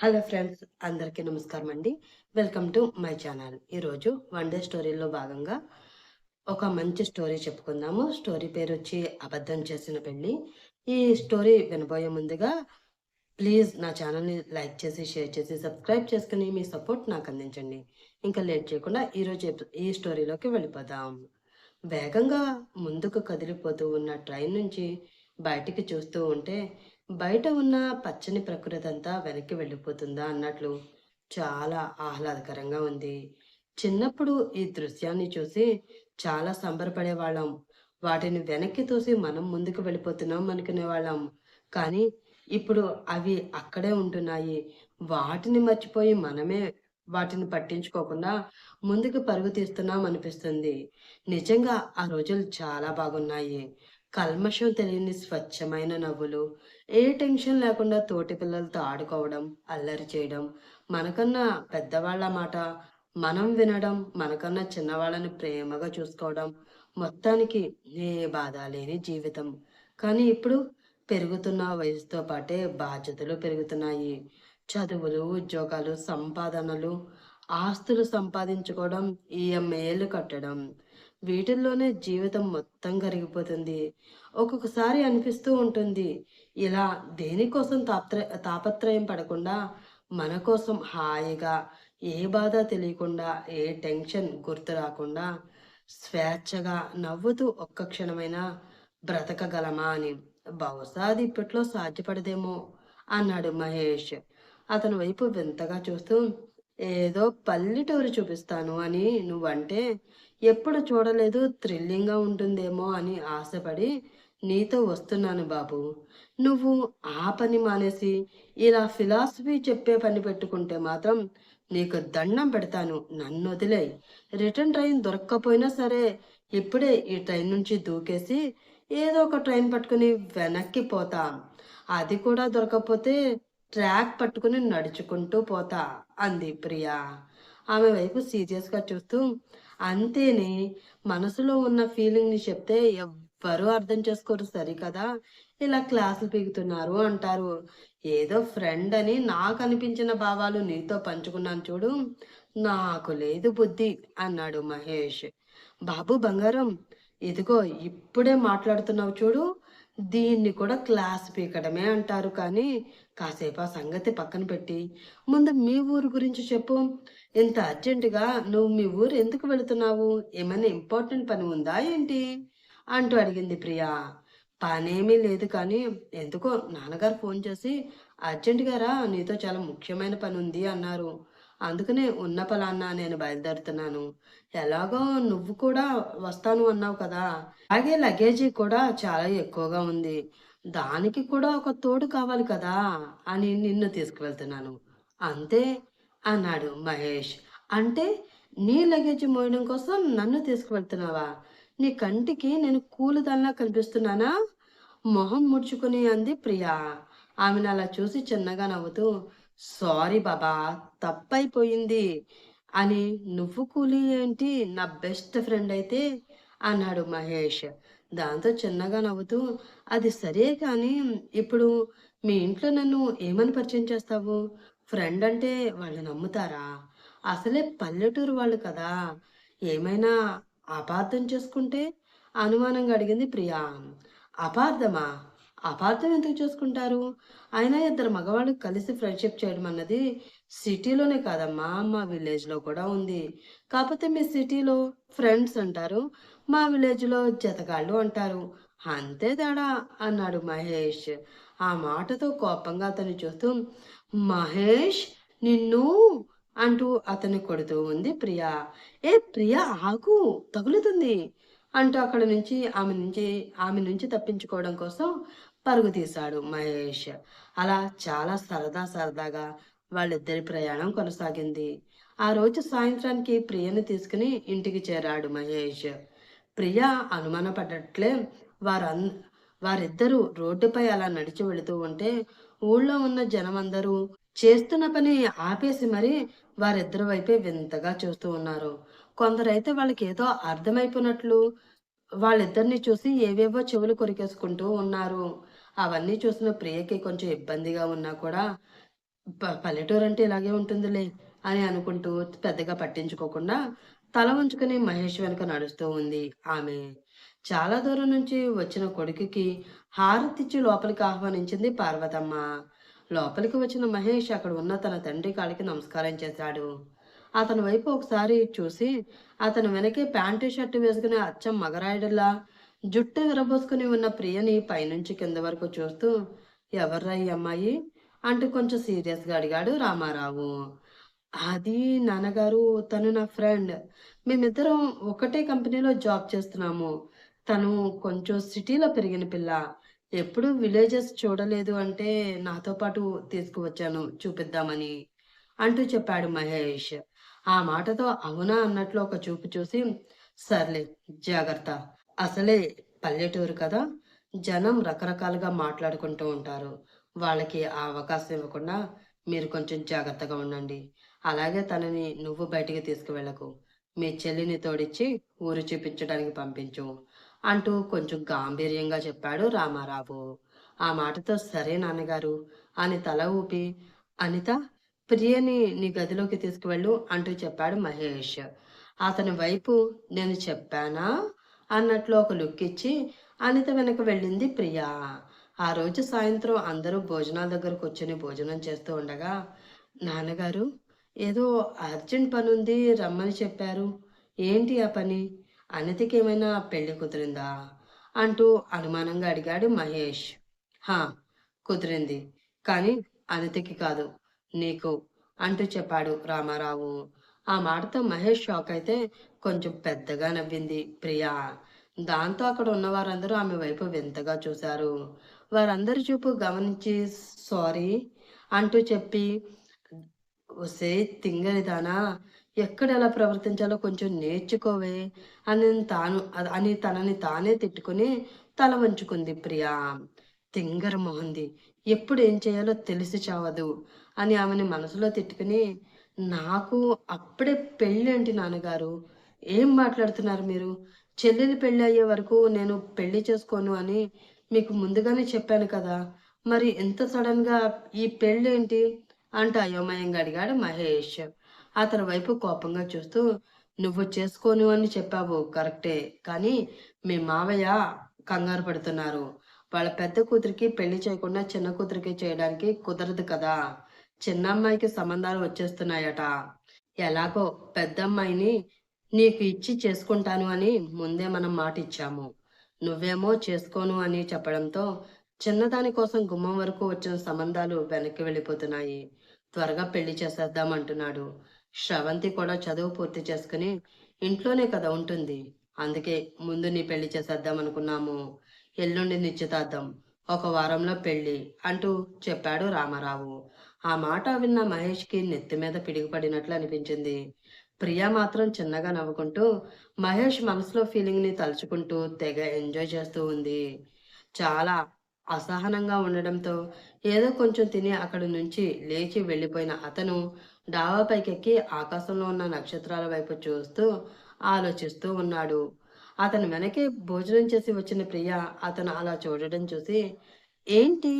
Hello friends, అందరికీ నమస్కారం అండి. Welcome to my channel. ఈరోజు వన్ డే స్టోరీలో భాగంగా ఒక మంచి స్టోరీ చెప్పుకుందాము. స్టోరీ పేరు వచ్చి అబద్ధం చేసిన పెళ్ళి. ఈ స్టోరీ వినబోయే ముందుగా ప్లీజ్ నా ఛానల్ని లైక్ చేసి, షేర్ చేసి, సబ్స్క్రైబ్ చేసుకుని మీ సపోర్ట్ నాకు అందించండి. ఇంకా లేట్ చేయకుండా ఈ స్టోరీలోకి వెళ్ళిపోదాం. వేగంగా ముందుకు కదిలిపోతూ ఉన్న ట్రైన్ నుంచి బయటికి చూస్తూ ఉంటే బయట ఉన్న పచ్చని ప్రకృతి అంతా వెనక్కి వెళ్ళిపోతుందా అన్నట్లు చాలా ఆహ్లాదకరంగా ఉంది. చిన్నప్పుడు ఈ దృశ్యాన్ని చూసి చాలా సంబరపడేవాళ్ళం. వాటిని వెనక్కి తోసి మనం ముందుకు వెళ్ళిపోతున్నాం అనుకునేవాళ్ళం. కానీ ఇప్పుడు అవి అక్కడే ఉంటున్నాయి. వాటిని మర్చిపోయి మనమే వాటిని పట్టించుకోకుండా ముందుకు పరుగు తీస్తున్నాం అనిపిస్తుంది. నిజంగా ఆ రోజులు చాలా బాగున్నాయి. కల్మషం తెలియని స్వచ్ఛమైన నవ్వులు, ఏ టెన్షన్ లేకుండా తోటి పిల్లలతో ఆడుకోవడం, అల్లరి చేయడం, మనకన్నా పెద్దవాళ్ళ మాట మనం వినడం, మనకన్నా చిన్నవాళ్ళని ప్రేమగా చూసుకోవడం, మొత్తానికి ఏ బాధ లేని జీవితం. కానీ ఇప్పుడు పెరుగుతున్న వయసుతో పాటే బాధ్యతలు పెరుగుతున్నాయి. చదువులు, ఉద్యోగాలు, సంపాదనలు, ఆస్తులు సంపాదించుకోవడం, ఈఎంఐలు కట్టడం, వీటిల్లోనే జీవితం మొత్తం కరిగిపోతుంది. ఒక్కొక్కసారి అనిపిస్తూ ఉంటుంది, ఇలా దేనికోసం తాపత్రయం పడకుండా మన కోసం హాయిగా, ఏ బాధ తెలియకుండా, ఏ టెన్షన్ గుర్తు రాకుండా స్వేచ్ఛగా నవ్వుతూ ఒక్క క్షణమైనా బ్రతకగలమా అని. బహుశా అది ఇప్పట్లో సాధ్యపడదేమో అన్నాడు మహేష్ అతని వైపు వింతగా చూస్తూ. ఏదో పల్లెటూరు చూపిస్తాను అని నువ్వంటే ఎప్పుడు చూడలేదు, థ్రిల్లింగ్గా ఉంటుందేమో అని ఆశపడి నీతో వస్తున్నాను బాబు. నువ్వు ఆ పని మానేసి ఇలా ఫిలాసఫీ చెప్పే పని పెట్టుకుంటే మాత్రం నీకు దండం పెడతాను. నన్ను వదిలేయ్. రిటర్న్ ట్రైన్ దొరక్కపోయినా సరే ఇప్పుడే ఈ ట్రైన్ నుంచి దూకేసి ఏదో ఒక ట్రైన్ పట్టుకుని వెనక్కి పోతా. అది కూడా దొరకకపోతే ట్రాక్ పట్టుకుని నడుచుకుంటూ పోతా అంది ప్రియా ఆమె వైపు సీరియస్గా చూస్తూ. అంతేనే, మనసులో ఉన్న ఫీలింగ్ని చెప్తే ఎవ్వరూ అర్థం చేసుకోరు సరికదా. ఇలా క్లాసులు పీకుతున్నారు అంటారు. ఏదో ఫ్రెండ్ అని నాకు అనిపించిన భావాలు నీతో పంచుకున్నాను చూడు. నాకు లేదు బుద్ధి అన్నాడు మహేష్. బాబు బంగారం, ఇదిగో ఇప్పుడే మాట్లాడుతున్నావు చూడు, దీన్ని కూడా క్లాస్ పీకడమే అంటారు. కానీ కాసేపు ఆ సంగతి పక్కన పెట్టి ముందు మీ ఊరు గురించి చెప్పు. ఇంత అర్జెంటుగా నువ్వు మీ ఊరు ఎందుకు వెళుతున్నావు? ఏమైనా ఇంపార్టెంట్ పని ఉందా ఏంటి అంటూ అడిగింది ప్రియా. పనేమీ లేదు కానీ ఎందుకో నాన్నగారు ఫోన్ చేసి అర్జెంటుగా రా, నీతో చాలా ముఖ్యమైన పని ఉంది అన్నారు. అందుకనే ఉన్న పలానా నేను బయలుదేరుతున్నాను. ఎలాగో నువ్వు కూడా వస్తాను అన్నావు కదా. అలాగే లగేజీ కూడా చాలా ఎక్కువగా ఉంది. దానికి కూడా ఒక తోడు కావాలి కదా అని నిన్ను తీసుకువెళ్తున్నాను. అంతే అన్నాడు మహేష్. అంటే నీ లగేజ్ మోయడం కోసం నన్ను తీసుకువెళ్తున్నావా? నీ కంటికి నేను కూలిదానిలా కనిపిస్తున్నానా? మొహం ముడుచుకుని అంది ప్రియా. ఆమెను అలా చూసి చిన్నగా నవ్వుతూ, సారీ బాబా, తప్పైపోయింది అని. నువ్వు కూలి ఏంటి, నా బెస్ట్ ఫ్రెండ్ అయితే అన్నాడు మహేష్. దాంతో చిన్నగా నవ్వుతూ, అది సరే కానీ ఇప్పుడు మీ ఇంట్లో నన్ను ఏమని పరిచయం చేస్తావు? ఫ్రెండ్ అంటే వాళ్ళు నమ్ముతారా? అసలే పల్లెటూరు వాళ్ళు కదా. ఏమైనా అపార్థం చేసుకుంటే అనుమానంగా అడిగింది ప్రియా. అపార్థమా? అపార్థం ఎందుకు చేసుకుంటారు? అయినా ఇద్దరు మగవాళ్ళు కలిసి ఫ్రెండ్షిప్ చేయడం అన్నది సిటీలోనే కాదమ్మా, మా విలేజ్లో కూడా ఉంది. కాకపోతే మీ సిటీలో ఫ్రెండ్స్ అంటారు, మా విలేజ్లో జతగాళ్ళు అంటారు. అంతే తేడా అన్నాడు మహేష్. ఆ మాటతో కోపంగా అతన్ని చూస్తూ, మహేష్ నిన్ను అంటూ అతన్ని కొడుతూ ఉంది ప్రియా. ఏ ప్రియా, ఆగు, తగులుతుంది అంటూ అక్కడ నుంచి ఆమె నుంచి తప్పించుకోవడం కోసం పరుగు తీశాడు మహేష్. అలా చాలా సరదాగా వాళ్ళిద్దరి ప్రయాణం కొనసాగింది. ఆ రోజు సాయంత్రానికి ప్రియను తీసుకుని ఇంటికి చేరాడు మహేష్. ప్రియ అనుమానపడ్డట్లే వారన్ వారిద్దరూ రోడ్డుపై అలా నడిచి వెళుతూ ఉంటే ఊళ్ళో ఉన్న జనమందరూ చేస్తున్న పని ఆపేసి మరి వారిద్దరి వైపే వింతగా చూస్తూ ఉన్నారు. కొందరైతే వాళ్ళకేదో అర్థమైపోయినట్లు వాళ్ళిద్దరిని చూసి ఏవేవో చెవులు కొరికేసుకుంటూ ఉన్నారు. అవన్నీ చూసిన ప్రియకి కొంచెం ఇబ్బందిగా ఉన్నా కూడా పల్లెటూరు అంటే ఇలాగే ఉంటుందిలే అని అనుకుంటూ పెద్దగా పట్టించుకోకుండా తల ఉంచుకుని మహేష్ వెనుక నడుస్తూ ఉంది ఆమె. చాలా దూరం నుంచి వచ్చిన కొడుకుకి హారతిచ్చి లోపలికి ఆహ్వానించింది పార్వతమ్మ. లోపలికి వచ్చిన మహేష్ అక్కడ ఉన్న తన తండ్రి కాలికి నమస్కారం చేశాడు. అతని వైపు ఒకసారి చూసి అతని వెనకే ప్యాంటు షర్టు వేసుకుని అచ్చం మగరాయుడులా జుట్టు విరబోసుకుని ఉన్న ప్రియని పైనుంచి కింద వరకు చూస్తూ, ఎవర్రా ఈ అమ్మాయి అంటూ కొంచెం సీరియస్గా అడిగాడు రామారావు. అది నాన్నగారు, తను నా ఫ్రెండ్. మేమిద్దరం ఒకటే కంపెనీలో జాబ్ చేస్తున్నాము. తను కొంచెం సిటీలో పెరిగిన పిల్ల. ఎప్పుడూ విలేజెస్ చూడలేదు అంటే నాతో పాటు తీసుకువచ్చాను చూపిద్దామని అంటూ చెప్పాడు మహేష్. ఆ మాటతో అవునా అన్నట్లు ఒక చూపు చూసి, సర్లే జాగ్రత్త. అసలే పల్లెటూరు కదా! జనం రకరకాలుగా మాట్లాడుకుంటూ ఉంటారు. వాళ్ళకి ఆ అవకాశం ఇవ్వకుండా మీరు కొంచెం జాగ్రత్తగా ఉండండి. అలాగే తనని నువ్వు బయటికి తీసుకువెళ్ళకు. మీ చెల్లిని తోడిచ్చి ఊరు చూపించడానికి పంపించు అంటూ కొంచెం గాంభీర్యంగా చెప్పాడు రామారావు. ఆ మాటతో సరే నాన్నగారు అని తల ఊపి, అనిత, ప్రియని నీ గదిలోకి తీసుకువెళ్ళు అంటూ చెప్పాడు మహేష్. అతని వైపు నేను చెప్పానా అన్నట్లు ఒక లుక్ ఇచ్చి అనిత వెనక వెళ్ళింది ప్రియ. ఆ రోజు సాయంత్రం అందరూ భోజనాల దగ్గర కూర్చొని భోజనం చేస్తూ ఉండగా, నాన్నగారు, ఏదో అర్జెంట్ పనుంది రమ్మని చెప్పారు. ఏంటి ఆ పని? అనితకేమైనా పెళ్లి కుదిరిందా అంటూ అనుమానంగా అడిగాడు మహేష్. హా, కుదిరింది. కానీ అనితకి కాదు, నీకు అంటూ చెప్పాడు రామారావు. ఆ మాటతో మహేష్ షాక్ అయితే కొంచెం పెద్దగా నవ్వింది ప్రియా. దాంతో అక్కడ ఉన్న వారందరూ ఆమె వైపు వింతగా చూశారు. వారందరి చూపు గమనించి సారీ అంటూ చెప్పి, ఒసేయ్ తింగరిదానా, ఎక్కడ ఎలా ప్రవర్తించాలో కొంచెం నేర్చుకోవే అని తనని తానే తిట్టుకుని తల వంచుకుంది ప్రియా. తింగర మొహంది, ఎప్పుడు ఏం చేయాలో తెలిసి చావదు అని ఆమెని మనసులో తిట్టుకుని, నాకు అప్పుడే పెళ్ళేంటి నాన్నగారు? ఏం మాట్లాడుతున్నారు మీరు? చెల్లెలి పెళ్లి అయ్యే వరకు నేను పెళ్లి చేసుకోను అని మీకు ముందుగానే చెప్పాను కదా! మరి ఇంత సడన్‌గా ఈ పెళ్ళేంటి? అంటూ అయోమయంగా అడిగాడు మహేష్. అతని వైపు కోపంగా చూస్తూ, నువ్వు చేసుకోను అని చెప్పావు కరెక్టే. కానీ మీ మావయ్య కంగారు పడుతున్నారు. వాళ్ళ పెద్ద కూతురికి పెళ్లి చేయకుండా చిన్న కూతురికి చేయడానికి కుదరదు కదా! చిన్నమ్మాయికి సంబంధాలు వచ్చేస్తున్నాయట. ఎలాగో పెద్దమ్మాయిని నీకు ఇచ్చి చేసుకుంటాను అని ముందే మనం మాటిచ్చాము. నువ్వేమో చేసుకోను అని చెప్పడంతో చిన్నదాని కోసం గుమ్మం వరకు వచ్చిన సంబంధాలు వెనక్కి వెళ్ళిపోతున్నాయి. త్వరగా పెళ్లి చేసేద్దాం అంటున్నాడు. శ్రవంతి కూడా చదువు పూర్తి చేసుకుని ఇంట్లోనే కదా ఉంటుంది. అందుకే ముందు నీ పెళ్లి చేసేద్దాం అనుకున్నాము. ఎల్లుండి నిశ్చితార్థం. ఒక వారంలో పెళ్లి అంటూ చెప్పాడు రామారావు. ఆ మాట విన్న మహేష్‌కి నెత్తి మీద పిడుగుపడినట్లు అనిపించింది. ప్రియ మాత్రం చిన్నగా నవ్వుకుంటూ మహేష్ మనసులో ఫీలింగ్‌ని తలుచుకుంటూ తెగ ఎంజాయ్ చేస్తూ ఉంది. చాలా అసహనంగా ఉండడంతో ఏదో కొంచెం తిని అక్కడి నుంచి లేచి వెళ్ళిపోయిన అతను డాబా పైకెక్కి ఆకాశంలో ఉన్న నక్షత్రాల వైపు చూస్తూ ఆలోచిస్తూ ఉన్నాడు. అతని వెనకే భోజనం చేసి వచ్చిన ప్రియ అతను అలా చూడడం చూసి, ఏంటి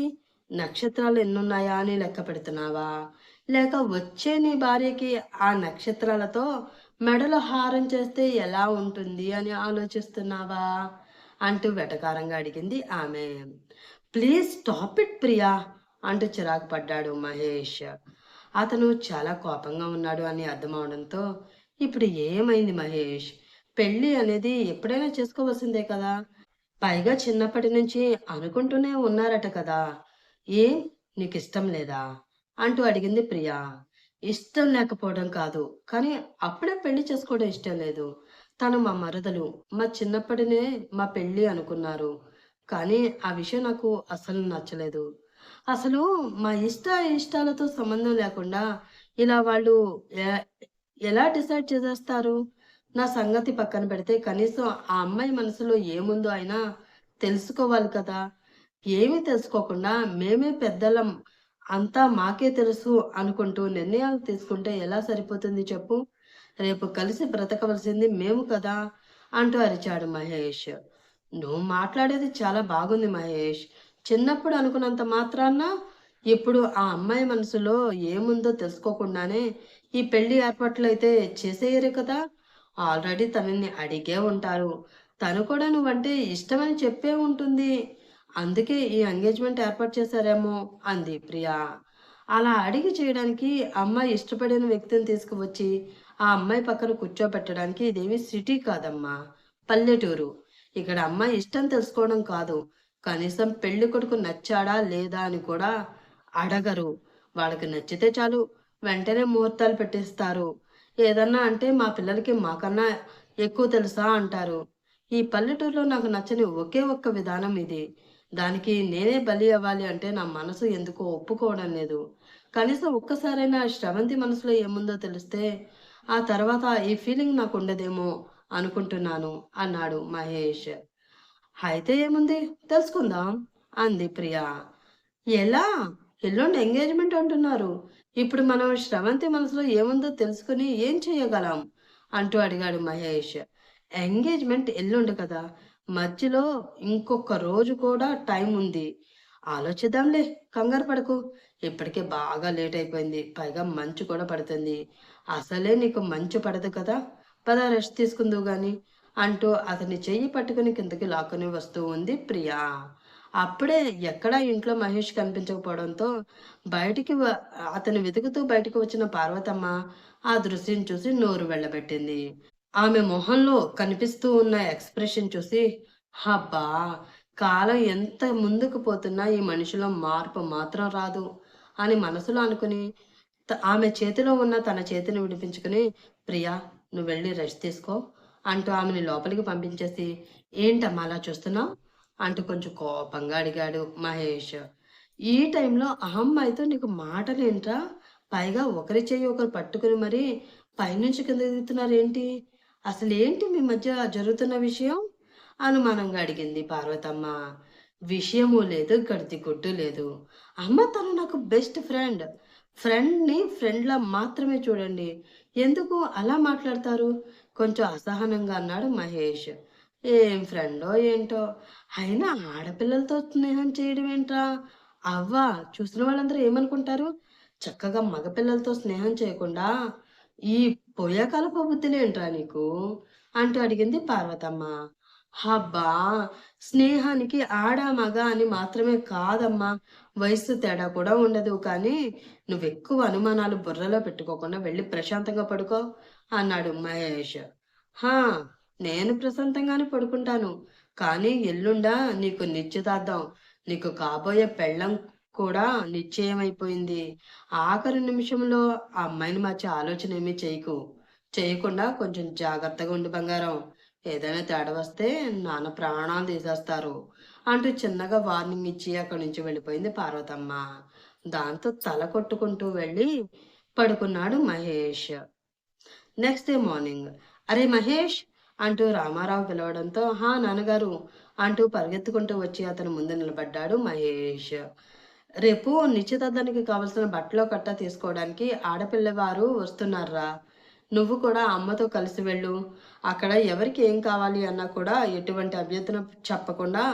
నక్షత్రాలు ఎన్నున్నాయా అని లెక్క పెడుతున్నావా? లేక వచ్చే నీ భార్యకి ఆ నక్షత్రాలతో మెడలో హారం చేస్తే ఎలా ఉంటుంది అని ఆలోచిస్తున్నావా? అంటూ వెటకారంగా అడిగింది ఆమె. ప్లీజ్ స్టాప్ ఇట్ ప్రియా అంటూ చిరాకు పడ్డాడు మహేష్. అతను చాలా కోపంగా ఉన్నాడు అని అర్థమవడంతో, ఇప్పుడు ఏమైంది మహేష్? పెళ్లి అనేది ఎప్పుడైనా చేసుకోవాల్సిందే కదా! పైగా చిన్నప్పటి నుంచి అనుకుంటూనే ఉన్నారట కదా! ఏం నీకిష్టం లేదా? అంటూ అడిగింది ప్రియ. ఇష్టం లేకపోవడం కాదు. కానీ అప్పుడే పెళ్లి చేసుకోవడం ఇష్టం లేదు. తను మా మరదలు. మా చిన్నప్పటినే మా పెళ్లి అనుకున్నారు. కానీ ఆ విషయం నాకు అస్సలు నచ్చలేదు. అసలు మా ఇష్టాలతో సంబంధం లేకుండా ఇలా వాళ్ళు ఎ ఎలా డిసైడ్ చేసేస్తారు? నా సంగతి పక్కన పెడితే కనీసం ఆ అమ్మాయి మనసులో ఏముందో అయినా తెలుసుకోవాలి కదా! ఏమీ తెలుసుకోకుండా మేమే పెద్దలం, అంతా మాకే తెలుసు అనుకుంటూ నిర్ణయాలు తీసుకుంటే ఎలా సరిపోతుంది చెప్పు? రేపు కలిసి బ్రతకవలసింది మేము కదా! అంటూ అరిచాడు మహేష్. నువ్వు మాట్లాడేది చాలా బాగుంది మహేష్. చిన్నప్పుడు అనుకున్నంత మాత్రాన ఇప్పుడు ఆ అమ్మాయి మనసులో ఏముందో తెలుసుకోకుండానే ఈ పెళ్లి ఏర్పాట్లయితే చేసేయరు కదా! ఆల్రెడీ తనని అడిగే ఉంటారు. తను కూడా నువ్వంటే ఇష్టమని చెప్పే ఉంటుంది. అందుకే ఈ ఎంగేజ్‌మెంట్ ఏర్పాటు చేశారేమో అంది ప్రియ. అలా అడిగి చేయడానికి అమ్మాయి ఇష్టపడిన వ్యక్తిని తీసుకువచ్చి, ఆ అమ్మాయి పక్కన కూర్చోబెట్టడానికి ఇదేమి సిటీ కాదమ్మా! పల్లెటూరు. ఇక్కడ అమ్మాయి ఇష్టం తెలుసుకోవడం కాదు. కనీసం పెళ్ళికొడుకు నచ్చాడా? లేదా? అని కూడా అడగరు. వాళ్ళకి నచ్చితే చాలు వెంటనే ముహూర్తాలు పెట్టిస్తారు. ఏదన్నా అంటే మా పిల్లలకి మాకన్నా ఎక్కువ తెలుసా అంటారు. ఈ పల్లెటూరులో నాకు నచ్చని ఒకే ఒక్క విధానం ఇది. దానికి నేనే బలి అవ్వాలి అంటే నా మనసు ఎందుకో ఒప్పుకోవడం లేదు. కనీసం ఒక్కసారైనా శ్రవంతి మనసులో ఏముందో తెలిస్తే ఆ తర్వాత ఈ ఫీలింగ్ నాకుండదేమో అనుకుంటున్నాను అన్నాడు మహేష్. అయితే ఏముంది తెలుసుకుందాం అంది ప్రియ. ఎలా? ఎల్లుండి ఎంగేజ్‌మెంట్ అంటున్నారు. ఇప్పుడు మనం శ్రవంతి మనసులో ఏముందో తెలుసుకొని ఏం చేయగలం? అంటూ అడిగాడు మహేష్. ఎంగేజ్‌మెంట్ ఎల్లుండి కదా! మధ్యలో ఇంకొక రోజు కూడా టైం ఉంది. ఆలోచిద్దాంలే కంగారు పడకు. ఇప్పటికే బాగా లేట్ అయిపోయింది. పైగా మంచు కూడా పడుతుంది. అసలే నీకు మంచు పడదు కదా! పద రెస్ట్ తీసుకుందువు గాని అంటూ అతని చెయ్యి పట్టుకుని కిందకి లాక్కొని వస్తూ ఉంది ప్రియ. అప్పుడే ఎక్కడా ఇంట్లో మహేష్ కనిపించకపోవడంతో బయటికి వ అతను వెతుకుతూ బయటకు వచ్చిన పార్వతమ్మ ఆ దృశ్యం చూసి నోరు వెళ్ళబెట్టింది. ఆమె మొహంలో కనిపిస్తూ ఉన్న ఎక్స్‌ప్రెషన్ చూసి, హబ్బా! కాలం ఎంత ముందుకు పోతున్నా ఈ మనిషిలో మార్పు మాత్రం రాదు అని మనసులో అనుకుని, ఆమె చేతిలో ఉన్న తన చేతిని విడిపించుకుని, "ప్రియా! నువ్వెళ్ళి రెస్ట్ తీసుకో" అంటూ ఆమెని లోపలికి పంపించేసి, "ఏంటమ్మా అలా చూస్తున్నావు?" అంటూ కొంచెం కోపంగా అడిగాడు మహేష్. "ఈ టైంలో ఆ అమ్మాయితో నీకు మాటలేంట్రా? పైగా ఒకరి చెయ్యి ఒకరు పట్టుకుని మరీ పైనుంచి కిందకి దిగుతున్నారేంటి? అసలేంటి మీ మధ్య జరుగుతున్న విషయం?" అనుమానంగా అడిగింది పార్వతమ్మ. "విషయము లేదు, గడిదిగుడ్డు లేదు. అమ్మ తను నాకు బెస్ట్ ఫ్రెండ్. ఫ్రెండ్‌ని ఫ్రెండ్‌లా మాత్రమే చూడండి. ఎందుకు అలా మాట్లాడతారు?" కొంచెం అసహనంగా అన్నాడు మహేష్. "ఏం ఫ్రెండో ఏంటో! అయినా ఆడపిల్లలతో స్నేహం చేయడం ఏంట్రా? అవ్వ చూసిన వాళ్ళందరూ ఏమనుకుంటారు? చక్కగా మగపిల్లలతో స్నేహం చేయకుండా ఈ పోయే కాలపు బుద్ధులేంట్రా నీకు?" అంటూ అడిగింది పార్వతమ్మ. అబ్బా! స్నేహానికి ఆడ, మగ అని మాత్రమే కాదమ్మా! వయస్సు తేడా కూడా ఉండదు. కానీ నువ్వెక్కువ అనుమానాలు బుర్రలో పెట్టుకోకుండా వెళ్లి ప్రశాంతంగా పడుకో అన్నాడు మహేష్. హా! నేను ప్రశాంతంగానే పడుకుంటాను. కానీ ఎల్లుండా నీకు నిశ్చితార్థం. నీకు కాబోయే పెళ్ళాం కూడా నిశ్చయమైపోయింది. ఆఖరి నిమిషంలో ఆ అమ్మాయిని మార్చే ఆలోచన ఏమీ చేయకు. చేయకుండా కొంచెం జాగ్రత్తగా ఉండు బంగారం. ఏదైనా తేడా వస్తే నాన్న ప్రాణాలు తీసేస్తారు అంటూ చిన్నగా వార్నింగ్ ఇచ్చి అక్కడి నుంచి వెళ్ళిపోయింది పార్వతమ్మ. దాంతో తల కొట్టుకుంటూ వెళ్ళి పడుకున్నాడు మహేష్. నెక్స్ట్ డే మార్నింగ్, "అరే మహేష్!" అంటూ రామారావు పిలవడంతో, "హా! నాన్నగారు" అంటూ పరిగెత్తుకుంటూ వచ్చి అతని ముందు నిలబడ్డాడు మహేష్. "రేపు నిశ్చితార్థానికి కావలసిన బట్టలు కట్ట తీసుకోవడానికి ఆడపిల్లవారు వస్తున్నార్రా. నువ్వు కూడా అమ్మతో కలిసి వెళ్ళు. అక్కడ ఎవరికి ఏం కావాలి అన్నా కూడా ఎటువంటి అభ్యంతరం చెప్పకుండా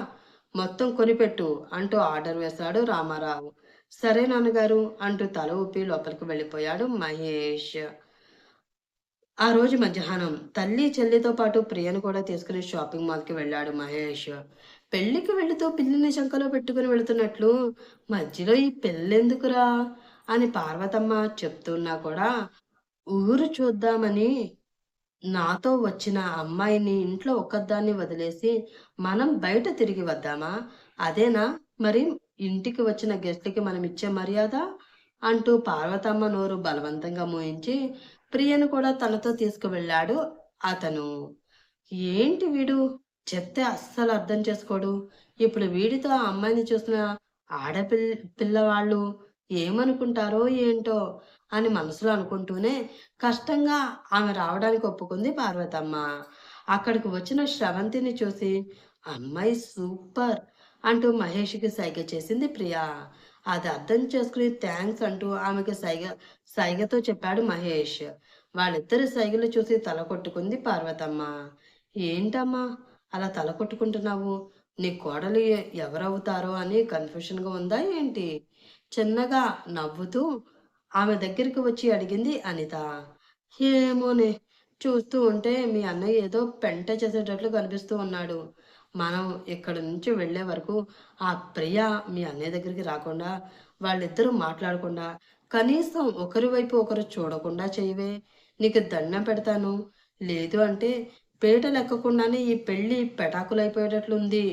మొత్తం కొనిపెట్టు" అంటూ ఆర్డర్ వేశాడు రామారావు. "సరే నాన్నగారు" అంటూ తల ఊపి లోపలికి వెళ్ళిపోయాడు మహేష్. ఆ రోజు మధ్యాహ్నం తల్లి, చెల్లితో పాటు ప్రియను కూడా తీసుకుని షాపింగ్ మాల్‌కి వెళ్ళాడు మహేష్. పెళ్ళికి వెళుతూ పిల్లిని చంకలో పెట్టుకొని వెళుతున్నట్లు, మధ్యలో ఈ పెళ్ళెందుకురా అని పార్వతమ్మ చెప్తున్నా కూడా, ఊరు చూద్దామని నాతో వచ్చిన అమ్మాయిని ఇంట్లో ఒక్కదాన్ని వదిలేసి, మనం బయట తిరిగి వద్దామా? అదేనా మరి ఇంటికి వచ్చిన గెస్ట్‌లకి మనమిచ్చే మర్యాద? అంటూ పార్వతమ్మ నోరు బలవంతంగా మూయించి, ప్రియను కూడా తనతో తీసుకువెళ్ళాడు అతను. ఏంటి వీడు? చెప్తే అస్సలు అర్థం చేసుకోడు. ఇప్పుడు వీడితో ఆ అమ్మాయిని చూసిన పిల్లవాళ్ళు ఏమనుకుంటారో ఏంటో అని మనసులో అనుకుంటూనే కష్టంగా ఆమె రావడానికి ఒప్పుకుంది పార్వతమ్మ. అక్కడికి వచ్చిన శ్రవంతిని చూసి అమ్మాయి సూపర్ అంటూ మహేష్‌కి సైగ చేసింది ప్రియ. అది అర్థం చేసుకుని థాంక్స్ అంటూ ఆమెకి సైగతో చెప్పాడు మహేష్. వాళ్ళిద్దరి సైగలు చూసి తల కొట్టుకుంది పార్వతమ్మ. ఏంటమ్మా అలా తల కొట్టుకుంటున్నావు? నీ కోడలు ఎవరవుతారో అని కన్‌ఫ్యూషన్‌గా ఉందా ఏంటి? చిన్నగా నవ్వుతూ ఆమె దగ్గరికి వచ్చి అడిగింది అనిత. ఏమోనే, చూస్తూ ఉంటే మీ అన్నయ్య ఏదో పెంట చేసేటట్లు కనిపిస్తూ ఉన్నాడు. మనం ఇక్కడి నుంచి వెళ్ళే వరకు ఆ ప్రియ మీ అన్నయ్య దగ్గరికి రాకుండా, వాళ్ళిద్దరూ మాట్లాడకుండా, కనీసం ఒకరి వైపు ఒకరు చూడకుండా చేయవే. నీకు దండం పెడతాను. లేదు అంటే పీటలెక్కకుండానే ఈ పెళ్లి పెటాకులైపోయేటట్లుంది.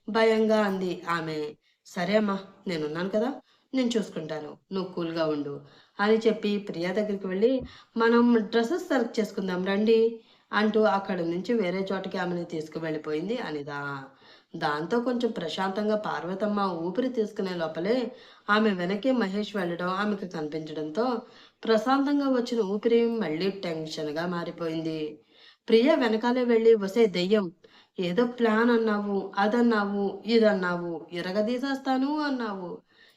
భయంగా అంది ఆమె. సరే అమ్మా, నేనున్నాను కదా! నేను చూసుకుంటాను. నువ్వు కూల్‌గా ఉండు అని చెప్పి ప్రియా దగ్గరికి వెళ్ళి, మనం డ్రెసెస్ సెలెక్ట్ చేసుకుందాం రండి అంటూ అక్కడి నుంచి వేరే చోటకి ఆమెని తీసుకువెళ్ళిపోయింది అనిత. దాంతో కొంచెం ప్రశాంతంగా పార్వతమ్మ ఊపిరి తీసుకునే లోపలే ఆమె వెనకే మహేష్ వెళ్ళడం ఆమెకు కనిపించడంతో ప్రశాంతంగా వచ్చిన ఊపిరి మళ్ళీ టెన్షన్‌గా మారిపోయింది. ప్రియ వెనకాలే వెళ్ళి, "ఒసేయ్ దెయ్యం! ఏదో ప్లాన్ అన్నావు, అదన్నావు, ఇదన్నావు, ఇరగదీసేస్తాను అన్నావు.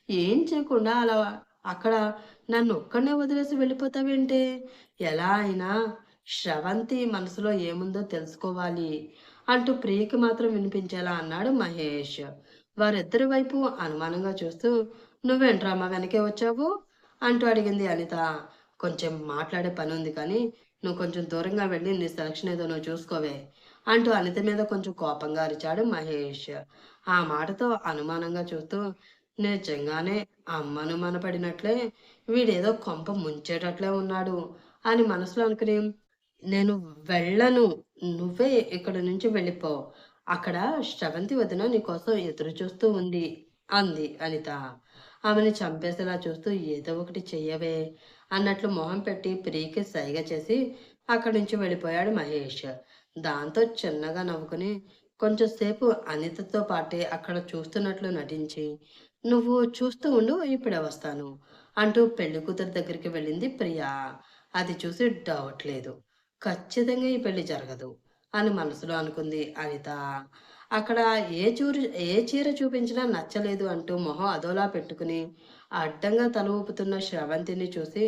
ఏం చేయకుండా అలా అక్కడ నన్నొక్కడినే వదిలేసి వెళ్ళిపోతావేంటే? ఎలా అయినా స్రవంతి మనసులో ఏముందో తెలుసుకోవాలి" అంటూ ప్రియకి మాత్రం వినిపించేలా అన్నాడు మహేష్. వారిద్దరి వైపు అనుమానంగా చూస్తూ, "నువ్వేంట్రా మా వెనకే వచ్చావు?" అంటూ అడిగింది అనిత. "కొంచెం మాట్లాడే పనుంది కానీ, నువ్వు కొంచెం దూరంగా వెళ్ళి నీ సెలక్షన్ ఏదో నువ్వు చూసుకోవే" అంటూ అనిత మీద కొంచెం కోపంగా అరిచాడు మహేష్. ఆ మాటతో అనుమానంగా చూస్తూ, నిజంగానే అమ్మనుమాన పడినట్లే వీడేదో కొంప ముంచేటట్లే ఉన్నాడు అని మనసులో అనుకుని, నేను వెళ్ళను. నువ్వే ఇక్కడి నుంచి వెళ్ళిపో. అక్కడ శ్రవంతి వదిన నీకోసం ఎదురు చూస్తూ ఉంది అంది అనిత. ఆమెని చంపేసేలా చూస్తూ ఏదో ఒకటి చెయ్యవే అన్నట్లు మొహం పెట్టి ప్రియకి సైగ చేసి అక్కడి నుంచి వెళ్ళిపోయాడు మహేష్. దాంతో చిన్నగా నవ్వుకుని కొంచెం సేపు అనితతో పాటే అక్కడ చూస్తున్నట్లు నటించి, నువ్వు చూస్తూ ఉండు, ఇప్పుడే వస్తాను అంటూ పెళ్లి కూతురు దగ్గరికి వెళ్ళింది ప్రియ. అది చూసి డౌట్ లేదు, ఖచ్చితంగా ఈ పెళ్లి జరగదు అని మనసులో అనుకుంది అనిత. అక్కడ ఏ చీర చూపించినా నచ్చలేదు అంటూ మొహం అదోలా పెట్టుకుని అడ్డంగా తల ఊపుతున్న శ్రవంతిని చూసి,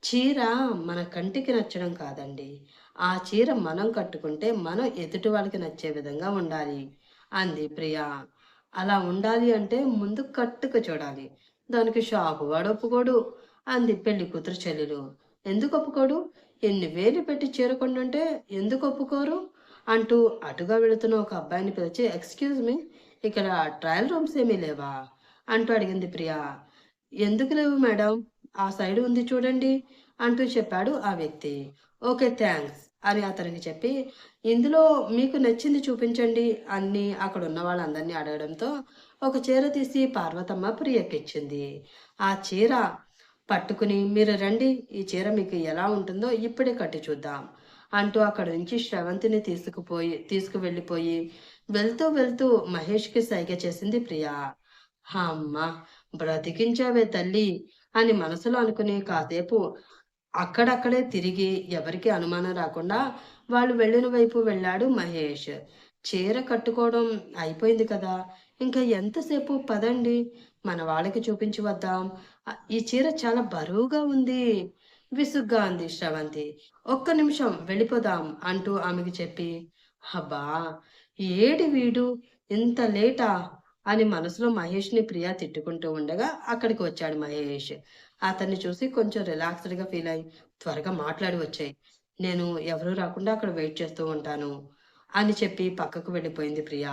చీర మన కంటికి నచ్చడం కాదండి. ఆ చీర మనం కట్టుకుంటే మనం ఎదుటి వాళ్ళకి నచ్చే విధంగా ఉండాలి అంది ప్రియ. అలా ఉండాలి అంటే ముందు కట్టుకు చూడాలి. దానికి షాపు వాడు ఒప్పుకోడు అంది పెళ్లి కూతురు చెల్లెలు. ఎందుకు ఒప్పుకోడు? ఎన్ని వేలు పెట్టి చీర కొంటుంటే ఎందుకు ఒప్పుకోరు? అంటూ అటుగా వెళుతున్న ఒక అబ్బాయిని పిలిచి, ఎక్స్‌క్యూజ్ మీ, ఇక్కడ ట్రయల్ రూమ్స్ ఏమీ లేవా? అంటూ అడిగింది ప్రియ. ఎందుకు లేవు మేడం? ఆ సైడ్ ఉంది చూడండి అంటూ చెప్పాడు ఆ వ్యక్తి. ఓకే, థాంక్స్ అని అతనికి చెప్పి, ఇందులో మీకు నచ్చింది చూపించండి అని అక్కడున్న వాళ్ళందరినీ అడగడంతో ఒక చీర తీసి పార్వతమ్మ ప్రియకిచ్చింది. ఆ చీర పట్టుకుని, మీరు రండి, ఈ చీర మీకు ఎలా ఉంటుందో ఇప్పుడే కట్టి చూద్దాం అంటూ అక్కడి నుంచి శ్రవంతిని తీసుకువెళ్ళిపోయి వెళ్తూ వెళ్తూ మహేష్‌కి సైగ చేసింది ప్రియ. హమ్మ! బ్రతికించావే తల్లి అని మనసులో అనుకుని కాసేపు అక్కడక్కడే తిరిగి ఎవరికీ అనుమానం రాకుండా వాళ్ళు వెళ్ళిన వైపు వెళ్ళాడు మహేష్. చీర కట్టుకోవడం అయిపోయింది కదా! ఇంకా ఎంతసేపు, పదండి మన వాళ్ళకి చూపించి వద్దాం. ఈ చీర చాలా బరువుగా ఉంది విసుగ్గా అంది శ్రవంతి. ఒక్క నిమిషం వెళ్ళిపోదాం అంటూ ఆమెకి చెప్పి, అబ్బా! ఏడి వీడు, ఇంత లేటా అని మనసులో మహేష్‌ని ప్రియ తిట్టుకుంటూ ఉండగా అక్కడికి వచ్చాడు మహేష్. అతన్ని చూసి కొంచెం రిలాక్స్‌డ్‌గా ఫీల్ అయ్యి, త్వరగా మాట్లాడి వచ్చేయి. నేను ఎవరు రాకుండా అక్కడ వెయిట్ చేస్తూ ఉంటాను అని చెప్పి పక్కకు వెళ్ళిపోయింది ప్రియ.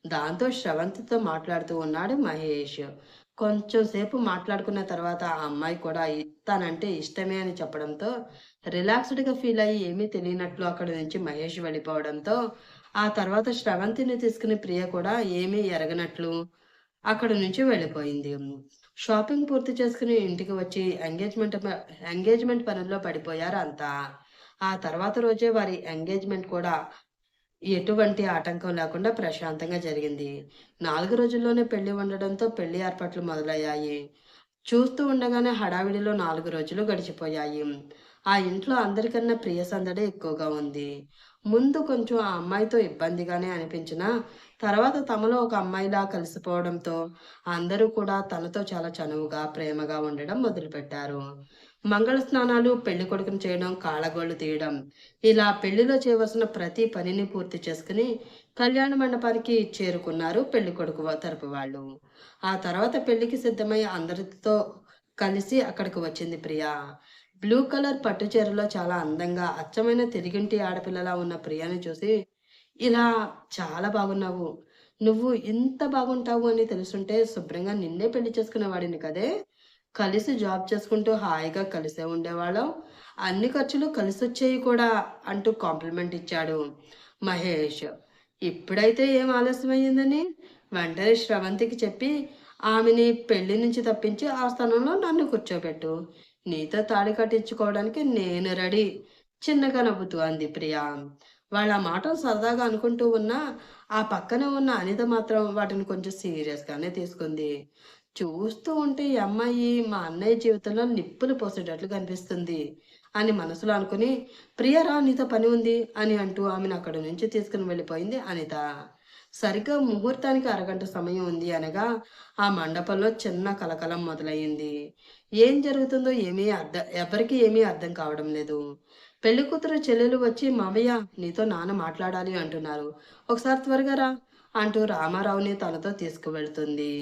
దాంతో శ్రవంతితో మాట్లాడుతూ ఉన్నాడు మహేష్. కొంచెం సేపు మాట్లాడుకున్న తర్వాత ఆ అమ్మాయి కూడా తనంటే ఇష్టమే అని చెప్పడంతో రిలాక్స్‌డ్‌గా ఫీల్ అయ్యి ఏమీ తెలియనట్లు అక్కడి నుంచి మహేష్ వెళ్ళిపోవడంతో ఆ తర్వాత స్రవంతిని తీసుకుని ప్రియ కూడా ఏమీ ఎరగనట్లు అక్కడి నుంచి వెళ్ళిపోయింది. షాపింగ్ పూర్తి చేసుకుని ఇంటికి వచ్చి ఎంగేజ్‌మెంట్ పనుల్లో పడిపోయారు అంతా. ఆ తర్వాత రోజే వారి ఎంగేజ్‌మెంట్ కూడా ఎటువంటి ఆటంకం లేకుండా ప్రశాంతంగా జరిగింది. 4 రోజుల్లోనే పెళ్లి ఉండడంతో పెళ్లి ఏర్పాట్లు మొదలయ్యాయి. చూస్తూ ఉండగానే హడావిడిలో 4 రోజులు గడిచిపోయాయి. ఆ ఇంట్లో అందరికన్నా ప్రియ సందడే ఎక్కువగా ఉంది. ముందు కొంచెం ఆ అమ్మాయితో ఇబ్బందిగానే అనిపించినా, తర్వాత తమలో ఒక అమ్మాయిలా కలిసిపోవడంతో అందరూ కూడా తనతో చాలా చనువుగా, ప్రేమగా ఉండడం మొదలుపెట్టారు. మంగళ స్నానాలు, పెళ్లి కొడుకుని చేయడం, కాళ్ళగోళ్ళు తీయడం, ఇలా పెళ్లిలో చేయవలసిన ప్రతి పనిని పూర్తి చేసుకుని కళ్యాణ మండపానికి చేరుకున్నారు పెళ్లి కొడుకు తరపు వాళ్ళు. ఆ తర్వాత పెళ్లికి సిద్ధమై అందరితో కలిసి అక్కడికి వచ్చింది ప్రియ. బ్లూ కలర్ పట్టు చీరలో చాలా అందంగా అచ్చమైన తెలుగింటి ఆడపిల్లలా ఉన్న ప్రియని చూసి, ఇలా చాలా బాగున్నావు. నువ్వు ఇంత బాగుంటావు అని తెలుసుంటే శుభ్రంగా నిన్నే పెళ్లి చేసుకునేవాడిని కదే. కలిసి జాబ్ చేసుకుంటూ హాయిగా కలిసే ఉండేవాళ్ళం. అన్ని ఖర్చులు కలిసొచ్చేయి కూడా అంటూ కాంప్లిమెంట్ ఇచ్చాడు మహేష్. ఇప్పుడైతే ఏం ఆలస్యమయ్యిందని వెంటనే శ్రవంతికి చెప్పి ఆమెని పెళ్లి నుంచి తప్పించి ఆ స్థానంలో నన్ను కూర్చోబెట్టు. నీతో తాళి కట్టించుకోవడానికి నేను రెడీ. చిన్నగా నవ్వుతూ అంది ప్రియ. వాళ్ళ మాటలు సరదాగా అనుకుంటూ ఉన్నా ఆ పక్కన ఉన్న అనిత మాత్రం వాటిని కొంచెం సీరియస్‌గానే తీసుకుంది. చూస్తూ ఉంటే ఈ అమ్మాయి మా అన్నయ్య జీవితంలో నిప్పులు పోసేటట్లు కనిపిస్తుంది అని మనసులో అనుకుని, "ప్రియ రా నీతో పని ఉంది" అని అంటూ ఆమెను అక్కడి నుంచి తీసుకుని వెళ్ళిపోయింది అనిత. సరిగ్గా ముహూర్తానికి అరగంట సమయం ఉంది అనగా ఆ మండపంలో చిన్న కలకలం మొదలయ్యింది. ఏం జరుగుతుందో ఎవరికీ ఏమీ అర్థం కావడం లేదు. పెళ్లి కూతురు చెల్లెలు వచ్చి, "మావయ్య నీతో నాన్న మాట్లాడాలి" అంటున్నారు. "ఒకసారి త్వరగా రా" అంటూ రామారావుని తనతో తీసుకువెళ్తుంది.